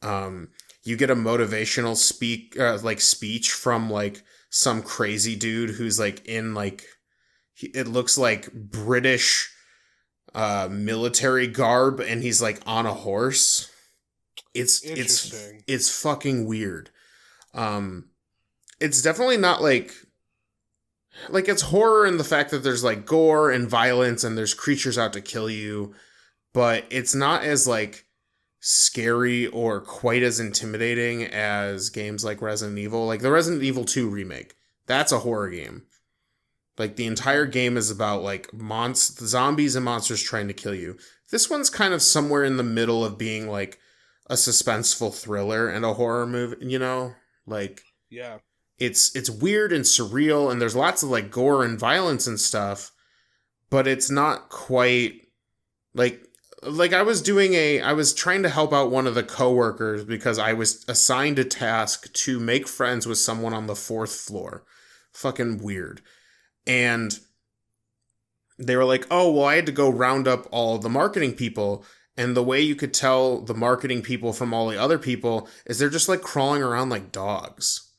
You get a motivational speech from like some crazy dude who's like in like, it looks like British military garb, and he's like on a horse. It's fucking weird. It's definitely not like it's horror in the fact that there's like gore and violence and there's creatures out to kill you, but it's not as like scary or quite as intimidating as games like Resident Evil. Like the Resident Evil 2 remake, that's a horror game. Like the entire game is about like zombies and monsters trying to kill you. This one's kind of somewhere in the middle of being like a suspenseful thriller and a horror movie, like yeah, it's weird and surreal, and there's lots of like gore and violence and stuff, but it's not quite like I was trying to help out one of the coworkers because I was assigned a task to make friends with someone on the 4th floor. Fucking weird. And they were like, oh, well, I had to go round up all the marketing people. And the way you could tell the marketing people from all the other people is they're just like crawling around like dogs.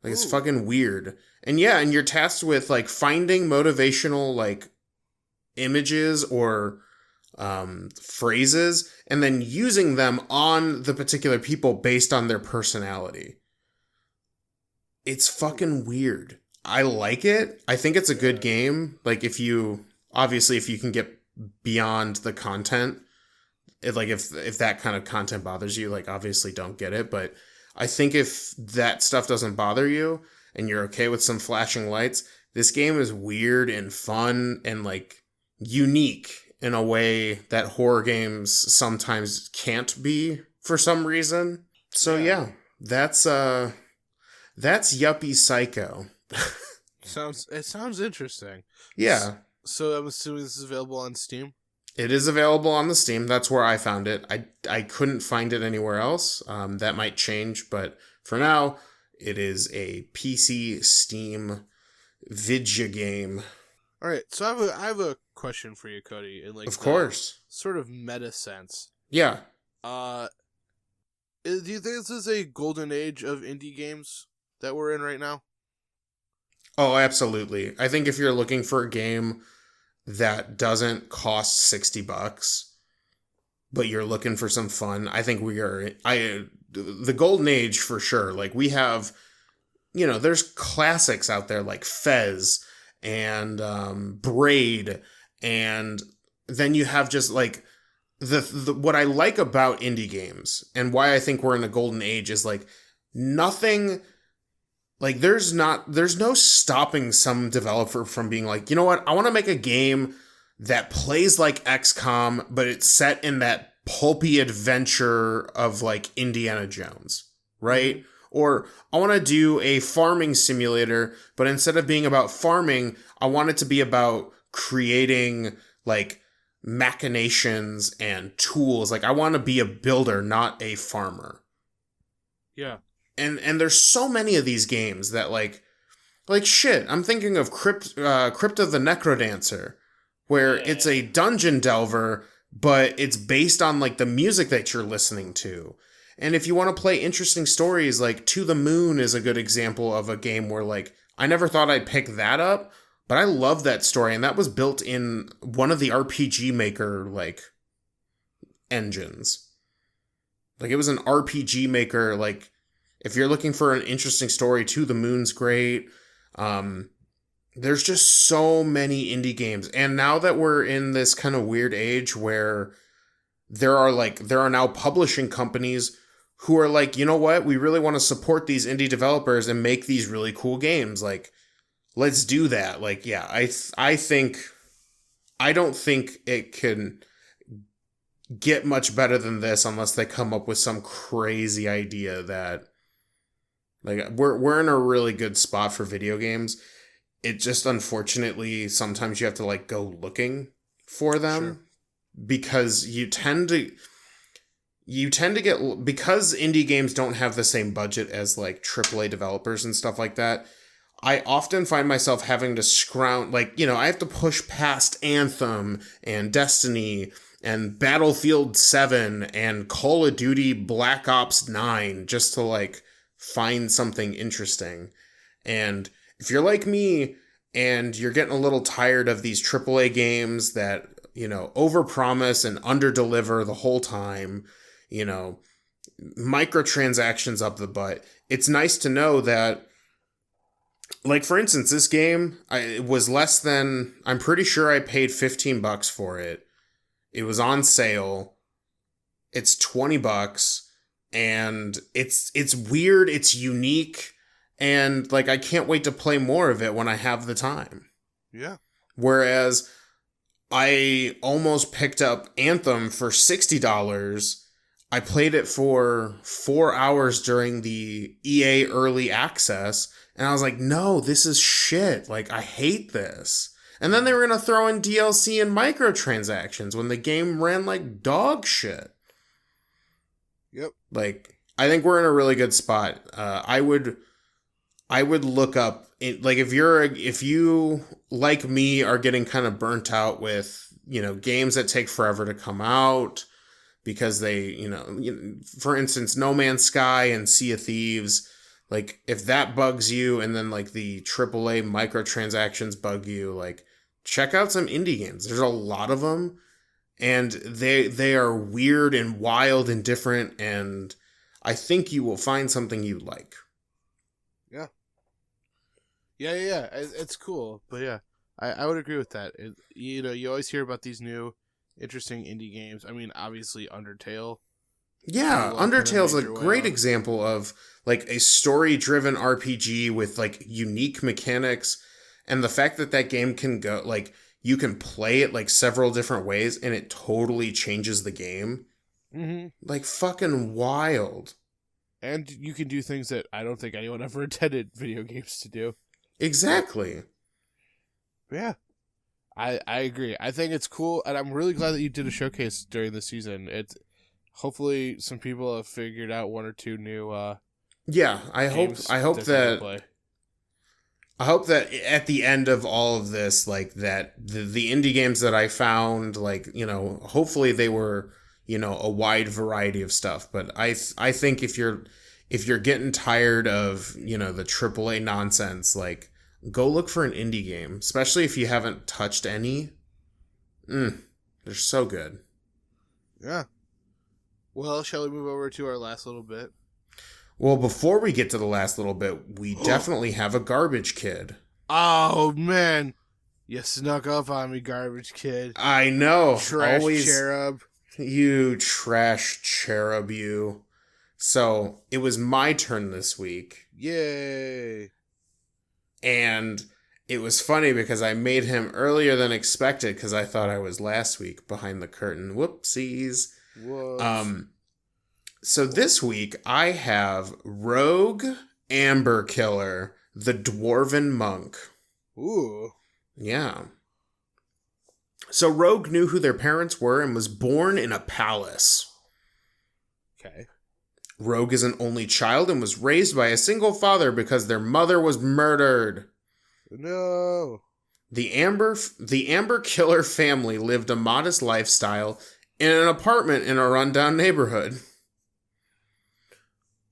Like, it's fucking weird. And yeah, and you're tasked with like finding motivational like images or phrases and then using them on the particular people based on their personality. It's fucking weird. I like it. I think it's a good game. Like if you can get beyond the content, if that kind of content bothers you, like obviously don't get it. But I think if that stuff doesn't bother you and you're okay with some flashing lights, this game is weird and fun and like unique in a way that horror games sometimes can't be for some reason. So Yeah. yeah, that's Yuppie Psycho. It sounds interesting. Yeah. So I'm assuming this is available on Steam? It is available on the Steam. That's where I found it. I couldn't find it anywhere else. That might change, but for now, it is a PC Steam vidya game. All right, so I have a question for you, Cody, in like Of the course. sort of meta sense. Yeah. Do you think this is a golden age of indie games that we're in right now? Oh, absolutely. I think if you're looking for a game that doesn't cost $60, but you're looking for some fun, I think we are the golden age for sure. Like we have, there's classics out there like Fez and Braid, and then you have just like the what I like about indie games and why I think we're in a golden age is like nothing. Like there's no stopping some developer from being like, you know what, I want to make a game that plays like XCOM, but it's set in that pulpy adventure of like Indiana Jones, right? Mm-hmm. Or I want to do a farming simulator, but instead of being about farming, I want it to be about creating like machinations and tools. Like I want to be a builder, not a farmer. Yeah. And there's so many of these games that like shit. I'm thinking of Crypt of the Necrodancer, where it's a dungeon delver, but it's based on like the music that you're listening to. And if you want to play interesting stories, like To the Moon is a good example of a game where like I never thought I'd pick that up, but I love that story, and that was built in one of the RPG Maker like engines. Like it was an RPG Maker like. If you're looking for an interesting story, To the Moon's great. There's just so many indie games. And now that we're in this kind of weird age where there are now publishing companies who are like, you know what? We really want to support these indie developers and make these really cool games. Like, let's do that. Like, yeah, I don't think it can get much better than this unless they come up with some crazy idea that like we're in a really good spot for video games. It just unfortunately sometimes you have to like go looking for them. Sure. Because you tend to get, because indie games don't have the same budget as like AAA developers and stuff like that. I often find myself having to scrounge, like, I have to push past Anthem and Destiny and Battlefield 7 and Call of Duty Black Ops 9 just to like find something interesting. And if you're like me and you're getting a little tired of these AAA games that, overpromise and underdeliver the whole time, microtransactions up the butt, it's nice to know that, like, for instance, this game, it was less than, I'm pretty sure I paid $15 for it. It was on sale. It's $20. And it's weird, it's unique, and like I can't wait to play more of it when I have the time. Yeah. Whereas I almost picked up Anthem for $60. I played it for 4 hours during the EA early access, and I was like, no, this is shit. Like, I hate this. And then they were going to throw in DLC and microtransactions when the game ran like dog shit. Yep. Like, I think we're in a really good spot. I would look up, like, if you like me are getting kind of burnt out with, games that take forever to come out because they, for instance, No Man's Sky and Sea of Thieves, like, if that bugs you and then like the AAA microtransactions bug you, like, check out some indie games. There's a lot of them. And they are weird and wild and different, and I think you will find something you like. Yeah. Yeah. It's cool, but yeah, I would agree with that. You always hear about these new, interesting indie games. I mean, obviously Undertale. Yeah, Undertale's a great example of like a story-driven RPG with like unique mechanics, and the fact that game can go like. You can play it like several different ways and it totally changes the game. Mm-hmm. Like fucking wild. And you can do things that I don't think anyone ever intended video games to do. Exactly. Yeah. I agree. I think it's cool, and I'm really glad that you did a showcase during the season. It's hopefully some people have figured out one or two new Yeah, I hope that at the end of all of this, like that the indie games that I found, like, you know, hopefully they were, you know, a wide variety of stuff. But I think if you're getting tired of, you know, the AAA nonsense, like, go look for an indie game, especially if you haven't touched any. They're so good. Yeah. Well, shall we move over to our last little bit? Well, before we get to the last little bit, we definitely have a garbage kid. Oh, man. You snuck up on me, garbage kid. I know. Trash cherub. You trash cherub, you. So, it was my turn this week. Yay. And it was funny because I made him earlier than expected because I thought I was last week behind the curtain. Whoopsies. Whoops. So this week I have Rogue Amber Killer, the Dwarven Monk. Ooh. Yeah. So Rogue knew who their parents were and was born in a palace. Okay. Rogue is an only child and was raised by a single father because their mother was murdered. No. The Amber Killer family lived a modest lifestyle in an apartment in a rundown neighborhood.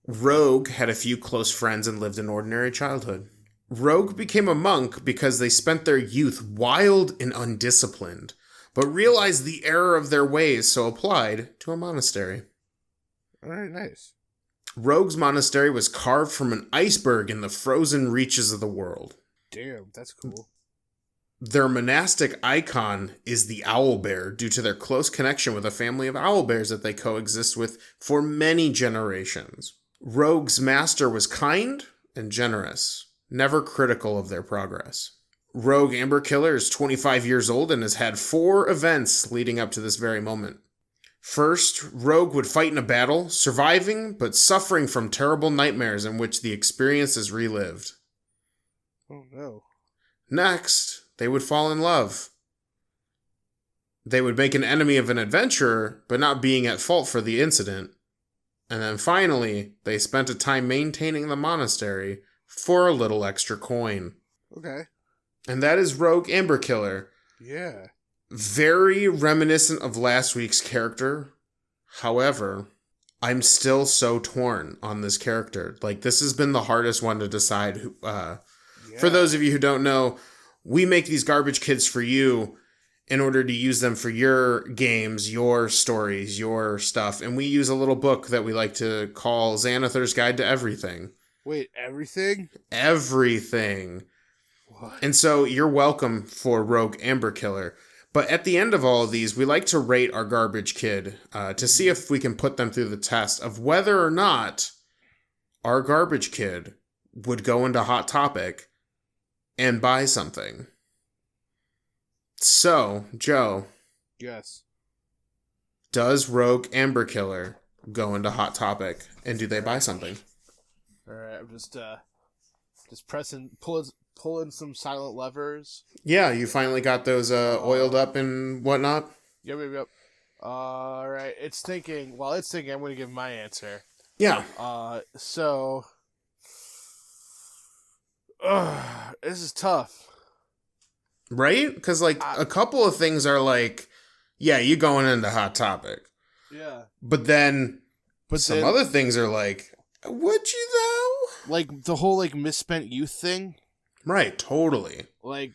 Rogue had a few close friends and lived an ordinary childhood. Rogue became a monk because they spent their youth wild and undisciplined, but realized the error of their ways, so applied to a monastery. All right, nice. Rogue's monastery was carved from an iceberg in the frozen reaches of the world. Damn, that's cool. Their monastic icon is the owlbear due to their close connection with a family of owlbears that they coexist with for many generations. Rogue's master was kind and generous, never critical of their progress. Rogue Amber Killer is 25 years old and has had 4 events leading up to this very moment. First, Rogue would fight in a battle, surviving but suffering from terrible nightmares in which the experience is relived. Oh no. Next, they would fall in love. They would make an enemy of an adventurer, but not being at fault for the incident. And then finally, they spent a time maintaining the monastery for a little extra coin. Okay. And that is Rogue Amber Killer. Yeah. Very reminiscent of last week's character. However, I'm still so torn on this character. Like, this has been the hardest one to decide. For those of you who don't know, we make these garbage kids for you in order to use them for your games, your stories, your stuff. And we use a little book that we like to call Xanathar's Guide to Everything. Wait, everything? Everything. What? And so you're welcome for Rogue Amber Killer. But at the end of all of these, we like to rate our garbage kid to see if we can put them through the test of whether or not our garbage kid would go into Hot Topic and buy something. So, Joe. Yes. Does Rogue Amber Killer go into Hot Topic and do they buy something? All right, I'm just pulling some silent levers. Yeah, you finally got those oiled up and whatnot. Yep. All right, it's thinking. While it's thinking, I'm going to give my answer. Yeah. So, this is tough. Right? Because, like, a couple of things are like, yeah, you going into Hot Topic. Yeah. But then some other things are like, would you though? Like, the whole, like, misspent youth thing. Right, totally. Like,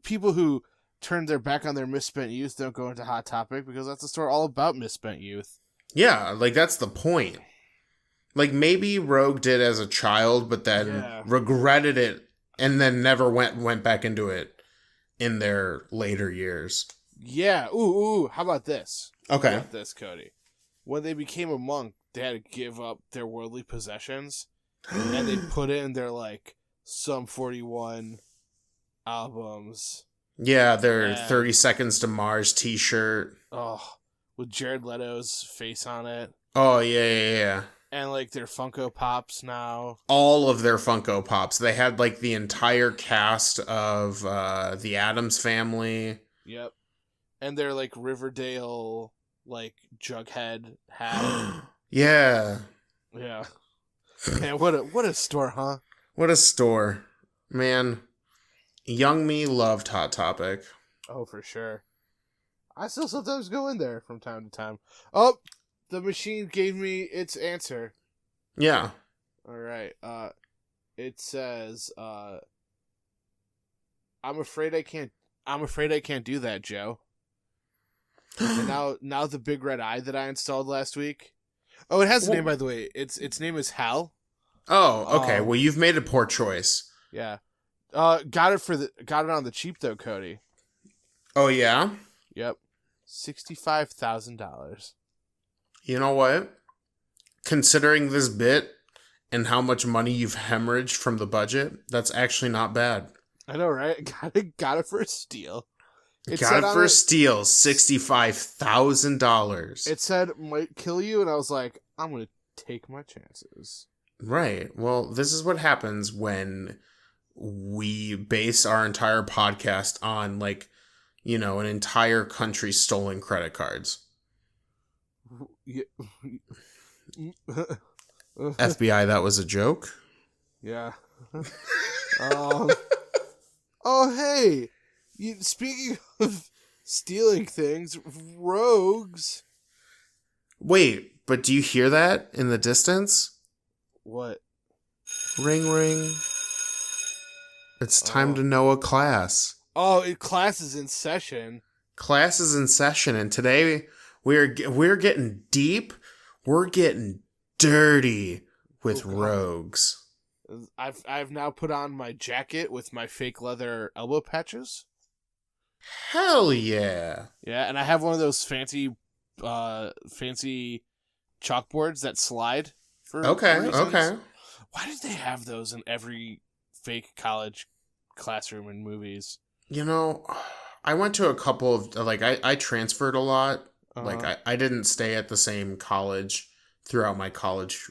people who turn their back on their misspent youth don't go into Hot Topic because that's a store all about misspent youth. Yeah, like, that's the point. Like, maybe Rogue did as a child, but then regretted it and then never went back into it in their later years. Yeah. Ooh. How about this? Okay. How about this, Cody? When they became a monk, they had to give up their worldly possessions, and they put in their, like, Sum 41 albums. Yeah, their 30 Seconds to Mars t-shirt. Oh, with Jared Leto's face on it. Oh, yeah. And, like, their Funko Pops now. All of their Funko Pops. They had, like, the entire cast of the Addams Family. Yep. And their, like, Riverdale, like, Jughead hat. Yeah. Yeah. Man, what a store, huh? What a store. Man, young me loved Hot Topic. Oh, for sure. I still sometimes go in there from time to time. Oh, the machine gave me its answer. Yeah. All right. It says, I'm afraid I can't do that, Joe. And now the big red eye that I installed last week. Oh, it has a name, by the way. Its name is Hal. Oh, okay. Well, you've made a poor choice. Yeah. Got it on the cheap though, Cody. Oh yeah? Yep. $65,000. You know what? Considering this bit and how much money you've hemorrhaged from the budget, that's actually not bad. I know, right? Got it for a steal. Got it for a steal, $65,000. It said might kill you, and I was like, I'm gonna take my chances. Right. Well, this is what happens when we base our entire podcast on, like, you know, an entire country's stolen credit cards. Yeah. FBI, that was a joke? Yeah. Oh, hey! Speaking of stealing things, rogues. Wait, but do you hear that in the distance? What? Ring, ring. It's time to know a class. Oh, class is in session. Class is in session, and today we're getting deep. We're getting dirty with rogues. I've now put on my jacket with my fake leather elbow patches. Hell yeah! Yeah, and I have one of those fancy chalkboards that slide. Okay. Why did they have those in every fake college classroom and movies? You know, I went to a couple of, like, I transferred a lot. Uh-huh. Like, I didn't stay at the same college throughout my college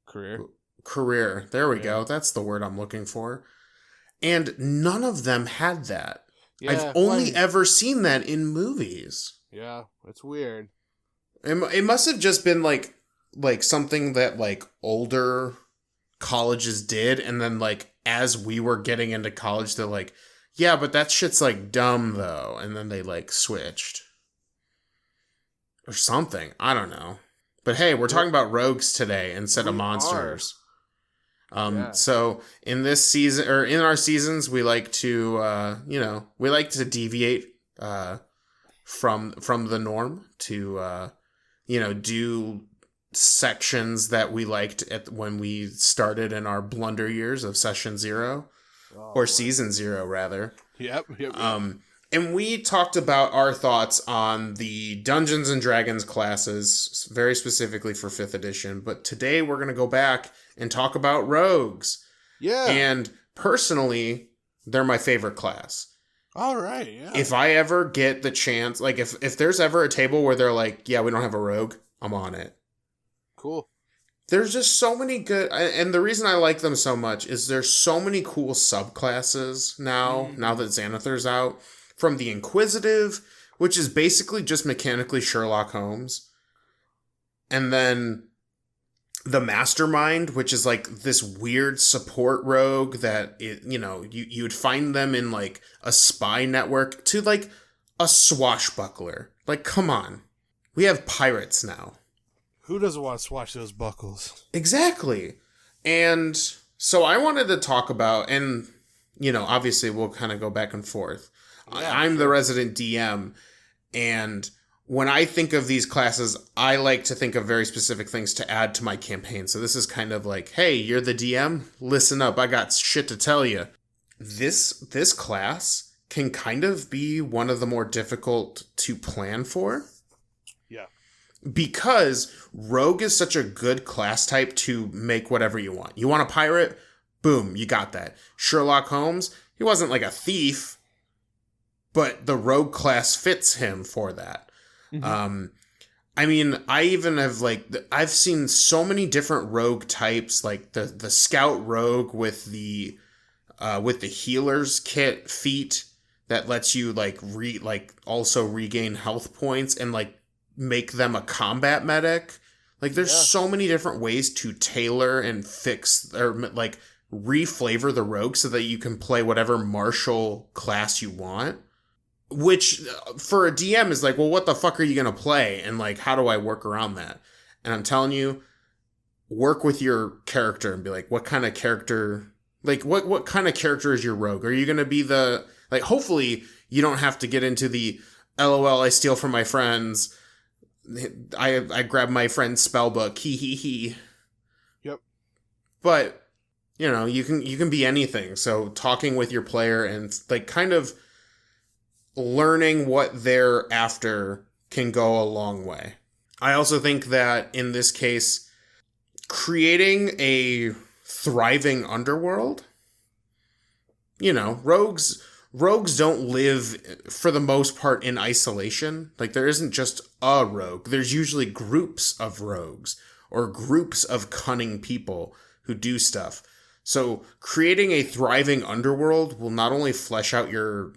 career. There we go. That's the word I'm looking for. And none of them had that. Yeah, I've only ever seen that in movies. Yeah, it's weird. It must have just been like something that, like, older colleges did, and then, like, as we were getting into college, they're like, yeah, but that shit's, like, dumb though, and then they, like, switched or something. I don't know. But hey, we're talking about rogues today instead of monsters. So in this season, or in our seasons, we like to deviate from the norm to do sections that we liked when we started in our blunder years of session 0 or season 0 rather. Yep. And we talked about our thoughts on the Dungeons and Dragons classes, very specifically for 5th edition. But today we're going to go back and talk about rogues. Yeah. And personally, they're my favorite class. All right, yeah. If I ever get the chance, like if there's ever a table where they're like, yeah, we don't have a rogue, I'm on it. Cool. There's just so many good, and the reason I like them so much is there's so many cool subclasses now that Xanathar's out. From the Inquisitive, which is basically just mechanically Sherlock Holmes. And then the Mastermind, which is like this weird support rogue that, you would find them in like a spy network, to like a swashbuckler. Like, come on. We have pirates now. Who doesn't want to swash those buckles? Exactly. And so I wanted to talk about, and, obviously we'll kind of go back and forth. Yeah, I'm the resident DM, and when I think of these classes, I like to think of very specific things to add to my campaign. So this is kind of like, hey, you're the DM? Listen up, I got shit to tell you. This class can kind of be one of the more difficult to plan for. Yeah. Because Rogue is such a good class type to make whatever you want. You want a pirate? Boom, you got that. Sherlock Holmes, he wasn't like a thief, but the rogue class fits him for that. Mm-hmm. I mean, I even have I've seen so many different rogue types, like the scout rogue with the healer's kit feat that lets you also regain health points and like make them a combat medic. Like there's Yeah. so many different ways to tailor and fix or like reflavor the rogue so that you can play whatever martial class you want. Which for a DM is like, well, what the fuck are you gonna play? And like, how do I work around that? And I'm telling you, work with your character and be like, what kind of character, like what kind of character is your rogue? Are you going to be the, like, hopefully you don't have to get into the LOL, I steal from my friends. I grab my friend's spell book. Hee hee hee. Yep. But, you can be anything. So talking with your player and like kind of learning what they're after can go a long way. I also think that in this case, creating a thriving underworld, rogues don't live for the most part in isolation. Like there isn't just a rogue. There's usually groups of rogues or groups of cunning people who do stuff. So creating a thriving underworld will not only flesh out your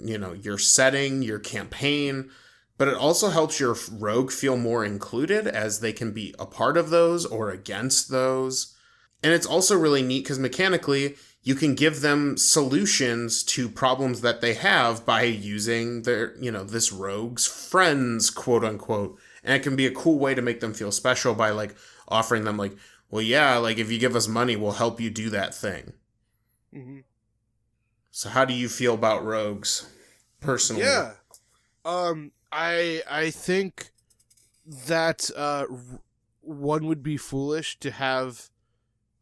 setting, your campaign, but it also helps your rogue feel more included as they can be a part of those or against those. And it's also really neat because mechanically, you can give them solutions to problems that they have by using their, this rogue's friends, quote unquote. And it can be a cool way to make them feel special by like offering them like, well, yeah, like if you give us money, we'll help you do that thing. Mm-hmm. So how do you feel about rogues personally? Yeah. I think that one would be foolish to have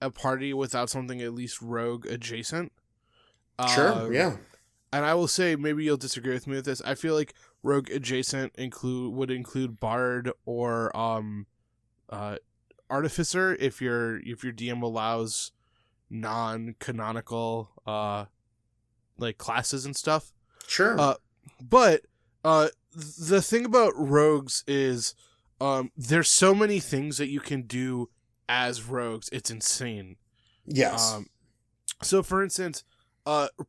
a party without something at least rogue adjacent. Sure, yeah. And I will say, maybe you'll disagree with me with this. I feel like rogue adjacent would include bard or artificer if your DM allows non-canonical like classes and stuff. Sure. But the thing about rogues is there's so many things that you can do as rogues. It's insane. Yes. So for instance,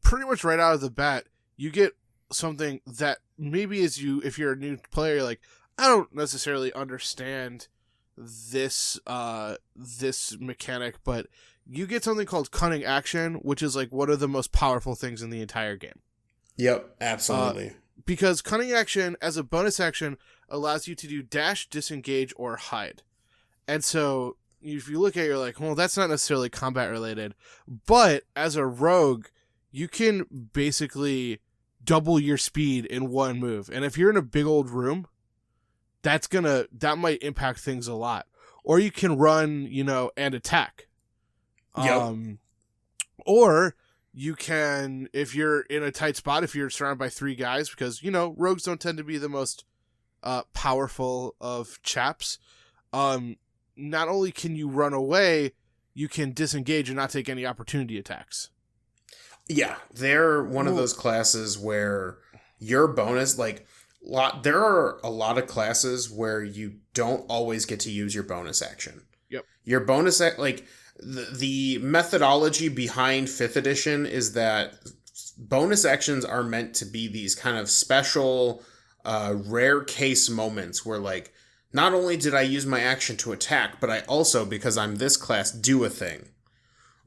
pretty much right out of the bat, you get something that maybe if you're a new player, you're like, I don't necessarily understand this mechanic, but you get something called cunning action, which is like one of the most powerful things in the entire game. Yep, absolutely. Because cunning action as a bonus action allows you to do dash, disengage, or hide. And so if you look at it, you're like, well, that's not necessarily combat related, but as a rogue, you can basically double your speed in one move. And if you're in a big old room, that might impact things a lot. Or you can run, and attack. Yep. Or you can, if you're in a tight spot, if you're surrounded by 3 guys, because, rogues don't tend to be the most powerful of chaps. Not only can you run away, you can disengage and not take any opportunity attacks. Yeah, they're one of those classes where your bonus, there are a lot of classes where you don't always get to use your bonus action. Yep. Your bonus, the methodology behind 5th edition is that bonus actions are meant to be these kind of special, rare case moments where, not only did I use my action to attack, but I also, because I'm this class, do a thing.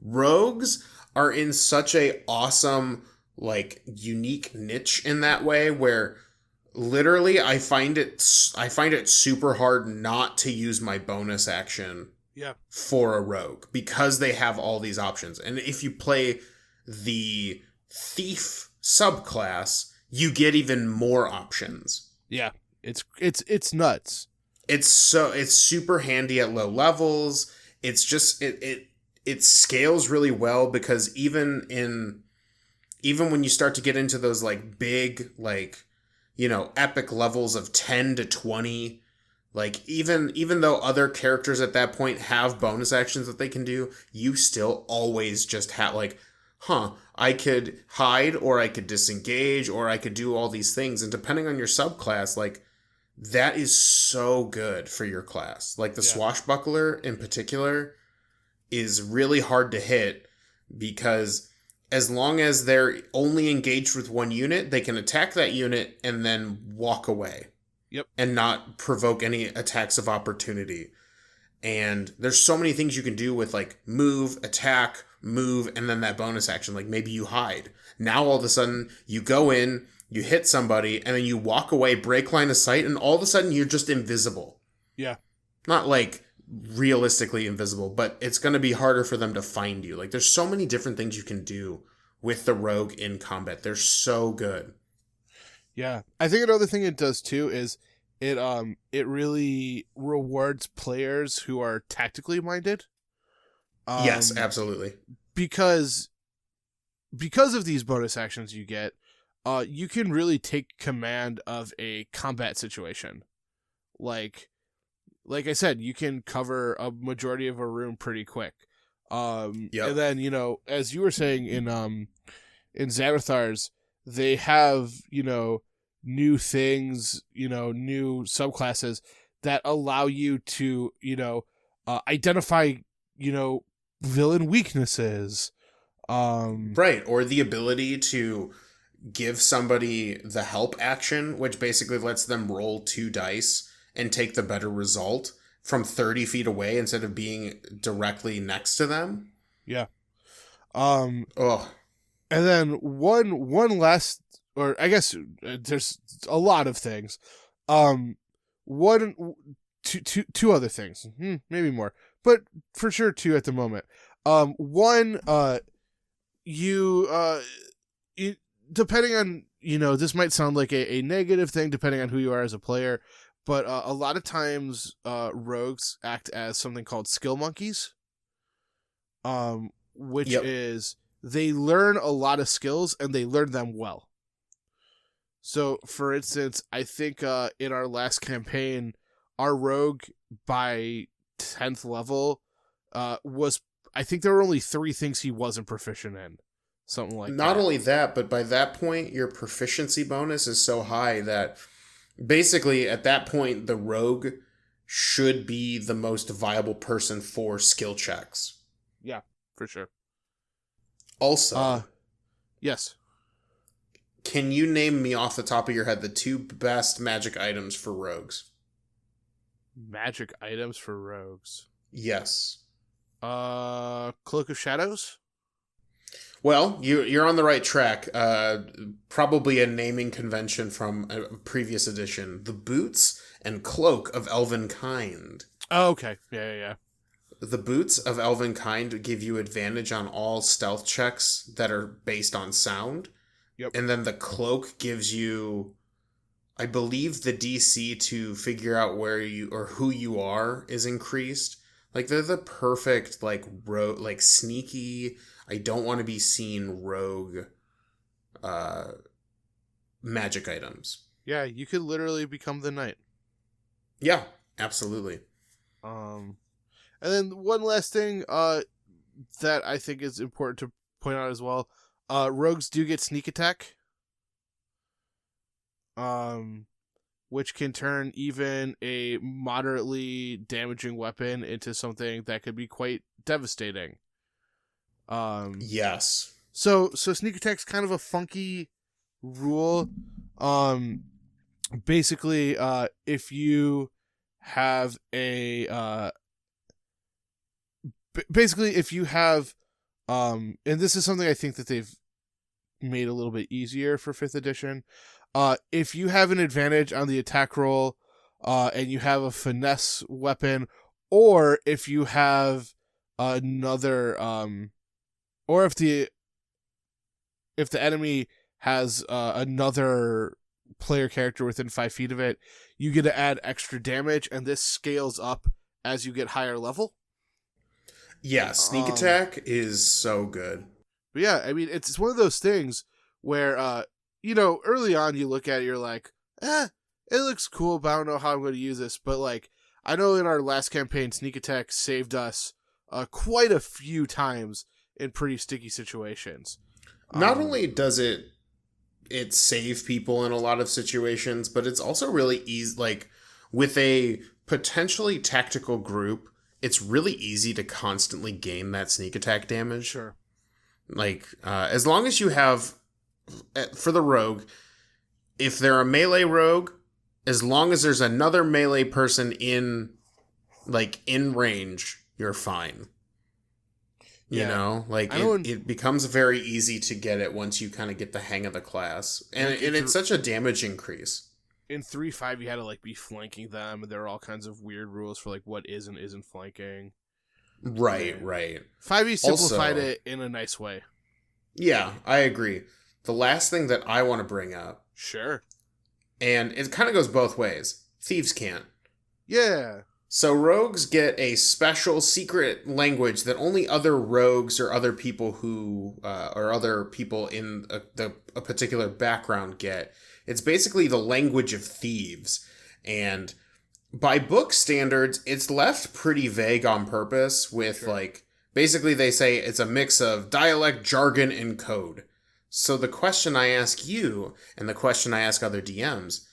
Rogues are in such a awesome, unique niche in that way where literally I find it super hard not to use my bonus action for a rogue because they have all these options. And if you play the thief subclass, you get even more options. Yeah, it's nuts. It's super handy at low levels. It's just it scales really well because even when you start to get into those big epic levels of 10 to 20, even though other characters at that point have bonus actions that they can do, you still always just have I could hide or I could disengage or I could do all these things. And depending on your subclass, that is so good for your class. Like the Yeah. swashbuckler in particular is really hard to hit because as long as they're only engaged with one unit, they can attack that unit and then walk away. Yep. And not provoke any attacks of opportunity. And there's so many things you can do with like move, attack, move, and then that bonus action. Like maybe you hide. Now all of a sudden you go in, you hit somebody, and then you walk away, break line of sight, and all of a sudden you're just invisible. Yeah. Not like realistically invisible, but it's going to be harder for them to find you. Like there's so many different things you can do with the rogue in combat. They're so good. Yeah. I think another thing it does too is it really rewards players who are tactically minded. Yes, absolutely. Because of these bonus actions you get, you can really take command of a combat situation. Like I said, you can cover a majority of a room pretty quick. And then, you know, as you were saying in Xanathar's, they have, you know, new things, you know, new subclasses that allow you to, you know, identify, you know, villain weaknesses. Right, or the ability to give somebody the help action, which basically lets them roll 2 dice and take the better result from 30 feet away instead of being directly next to them. Yeah. Oh. And then one last, or I guess there's a lot of things. Two other things, maybe more, but for sure 2 at the moment. One, depending on, you know, this might sound like a negative thing depending on who you are as a player, but a lot of times rogues act as something called skill monkeys, which is they learn a lot of skills and they learn them well. So, for instance, I think in our last campaign, our rogue by 10th level was, I think there were only 3 things he wasn't proficient in. Something like that. Not only that, but by that point, your proficiency bonus is so high that basically at that point, the rogue should be the most viable person for skill checks. Yeah, for sure. Also, yes. Can you name me off the top of your head the 2 best magic items for rogues? Magic items for rogues. Yes. Cloak of Shadows? Well, you're on the right track. Probably a naming convention from a previous edition. The Boots and Cloak of Elvenkind. Oh, okay. Yeah. The Boots of Elvenkind give you advantage on all stealth checks that are based on sound. Yep. And then the Cloak gives you, I believe, the DC to figure out where you or who you are is increased. Like they're the perfect like sneaky, I don't want to be seen rogue magic items. Yeah, you could literally become the knight. Yeah, absolutely. And then one last thing that I think is important to point out as well. Rogues do get sneak attack. Which can turn even a moderately damaging weapon into something that could be quite devastating. Yes. So sneak attack's kind of a funky rule. Basically, if you have a and this is something I think that they've made a little bit easier for 5th edition. If you have an advantage on the attack roll, and you have a finesse weapon, or if you have another, or if the enemy has another player character within 5 feet of it, you get to add extra damage, and this scales up as you get higher level. Yeah, sneak attack is so good. But yeah, I mean, it's one of those things where, you know, early on you look at it, you're like, it looks cool, but I don't know how I'm going to use this. But, like, I know in our last campaign, sneak attack saved us quite a few times in pretty sticky situations. Not only does it it save people in a lot of situations, but it's also really easy. Like with a potentially tactical group, it's really easy to constantly gain that sneak attack damage. Sure. Like as long as you have for the rogue, if they're a melee rogue, as long as there's another melee person in range, you're fine. You know, like it becomes very easy to get it once you kind of get the hang of the class, and it's such a damage increase. In 3.5, you had to like be flanking them, and there are all kinds of weird rules for like what is and isn't flanking. Right, right. 5e simplified it in a nice way. Yeah, I agree. The last thing that I want to bring up, sure, and it kind of goes both ways. Thieves can't. Yeah. So rogues get a special secret language that only other rogues or other people who or other people in a particular background get. It's basically the language of thieves, and by book standards, it's left pretty vague on purpose. With like basically they say it's a mix of dialect, jargon, and code. So the question I ask you, and the question I ask other DMs,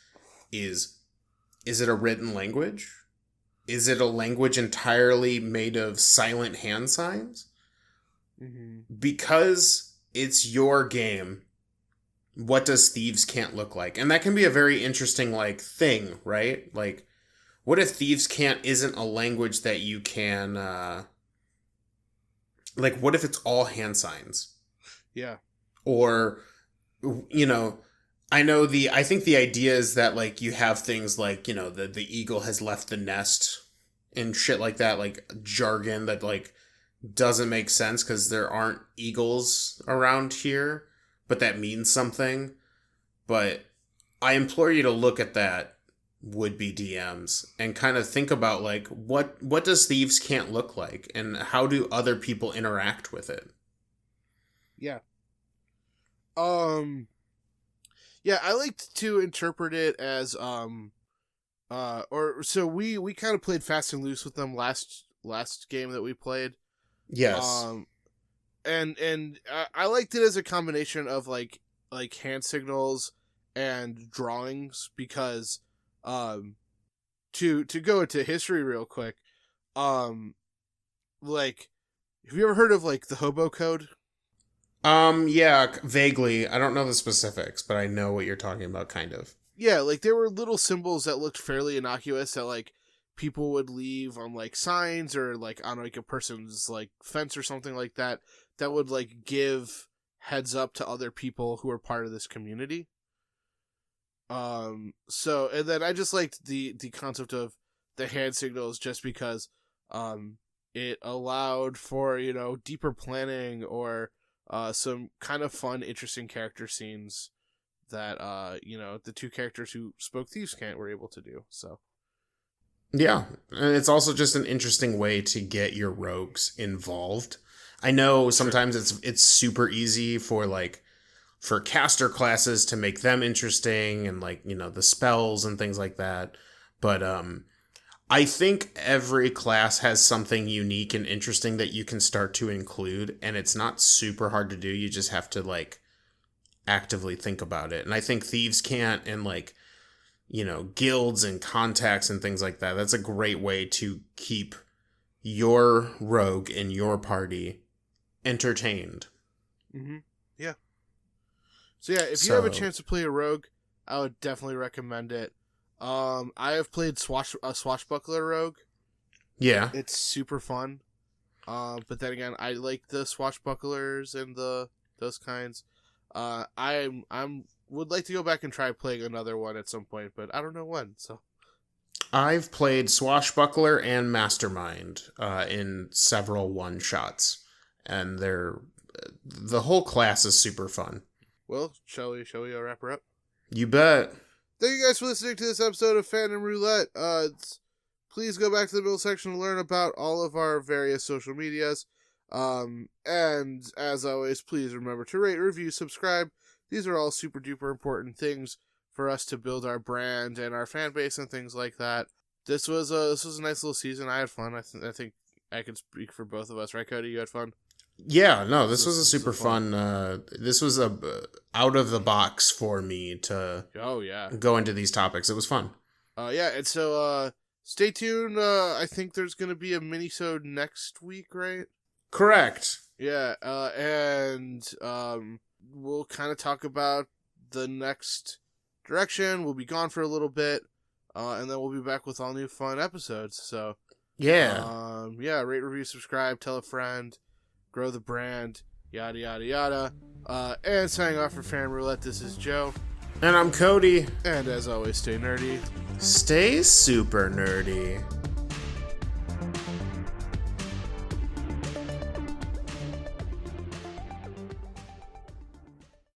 is it a written language? Is it a language entirely made of silent hand signs? Mm-hmm. Because it's your game, what does Thieves Can't look like? And that can be a very interesting, like, thing, right? Like, what if Thieves Can't isn't a language that you can, like, what if it's all hand signs? Yeah. Or, you know, I think the idea is that, like, you have things like, you know, the eagle has left the nest and shit like that, like jargon that, like, doesn't make sense because there aren't eagles around here, but that means something. But I implore you to look at that, would-be DMs, and kind of think about, like, what does Thieves Can't look like, and how do other people interact with it? Yeah. Yeah, I liked to interpret it as so we kind of played fast and loose with them last game that we played. Yes. And I liked it as a combination of like hand signals and drawings because to go into history real quick, like, have you ever heard of like the hobo code? Yeah, vaguely. I don't know the specifics, but I know what you're talking about, kind of. Yeah, like there were little symbols that looked fairly innocuous that like people would leave on like signs or like on like a person's like fence or something like that would like give heads up to other people who are part of this community. So, and then I just liked the concept of the hand signals just because it allowed for, you know, deeper planning or some kind of fun, interesting character scenes that, you know, the two characters who spoke Thieves Can't were able to do. So, yeah, and it's also just an interesting way to get your rogues involved. I know sometimes it's super easy for caster classes to make them interesting and, like, you know, the spells and things like that. But I think every class has something unique and interesting that you can start to include, and it's not super hard to do. You just have to, like, actively think about it. And I think Thieves Can't, and, like, you know, guilds and contacts and things like that, that's a great way to keep your rogue and your party entertained. Mm-hmm. Yeah. So yeah, if you have a chance to play a rogue, I would definitely recommend it. I have played Swashbuckler Rogue. Yeah. It's super fun. But then again, I like the swashbucklers and those kinds. I would like to go back and try playing another one at some point, but I don't know when. So I've played Swashbuckler and Mastermind in several one-shots, and the whole class is super fun. Well, shall we wrap her up? You bet. Thank you guys for listening to this episode of Fandom Roulette. Please go back to the middle section to learn about all of our various social medias. And as always, please remember to rate, review, subscribe. These are all super duper important things for us to build our brand and our fan base and things like that. This was a nice little season. I had fun. I think I can speak for both of us, right, Cody? You had fun? Yeah, no, this was a super fun. This was a out of the box for me to go into these topics. It was fun. Yeah, and so stay tuned. I think there's gonna be a mini-sode next week, right? Correct. Yeah, and we'll kind of talk about the next direction. We'll be gone for a little bit, and then we'll be back with all new fun episodes. So yeah, rate, review, subscribe, tell a friend, grow the brand, yada yada yada. And signing off for Fan Roulette, this is Joe. And I'm Cody. And as always, stay nerdy. Stay super nerdy.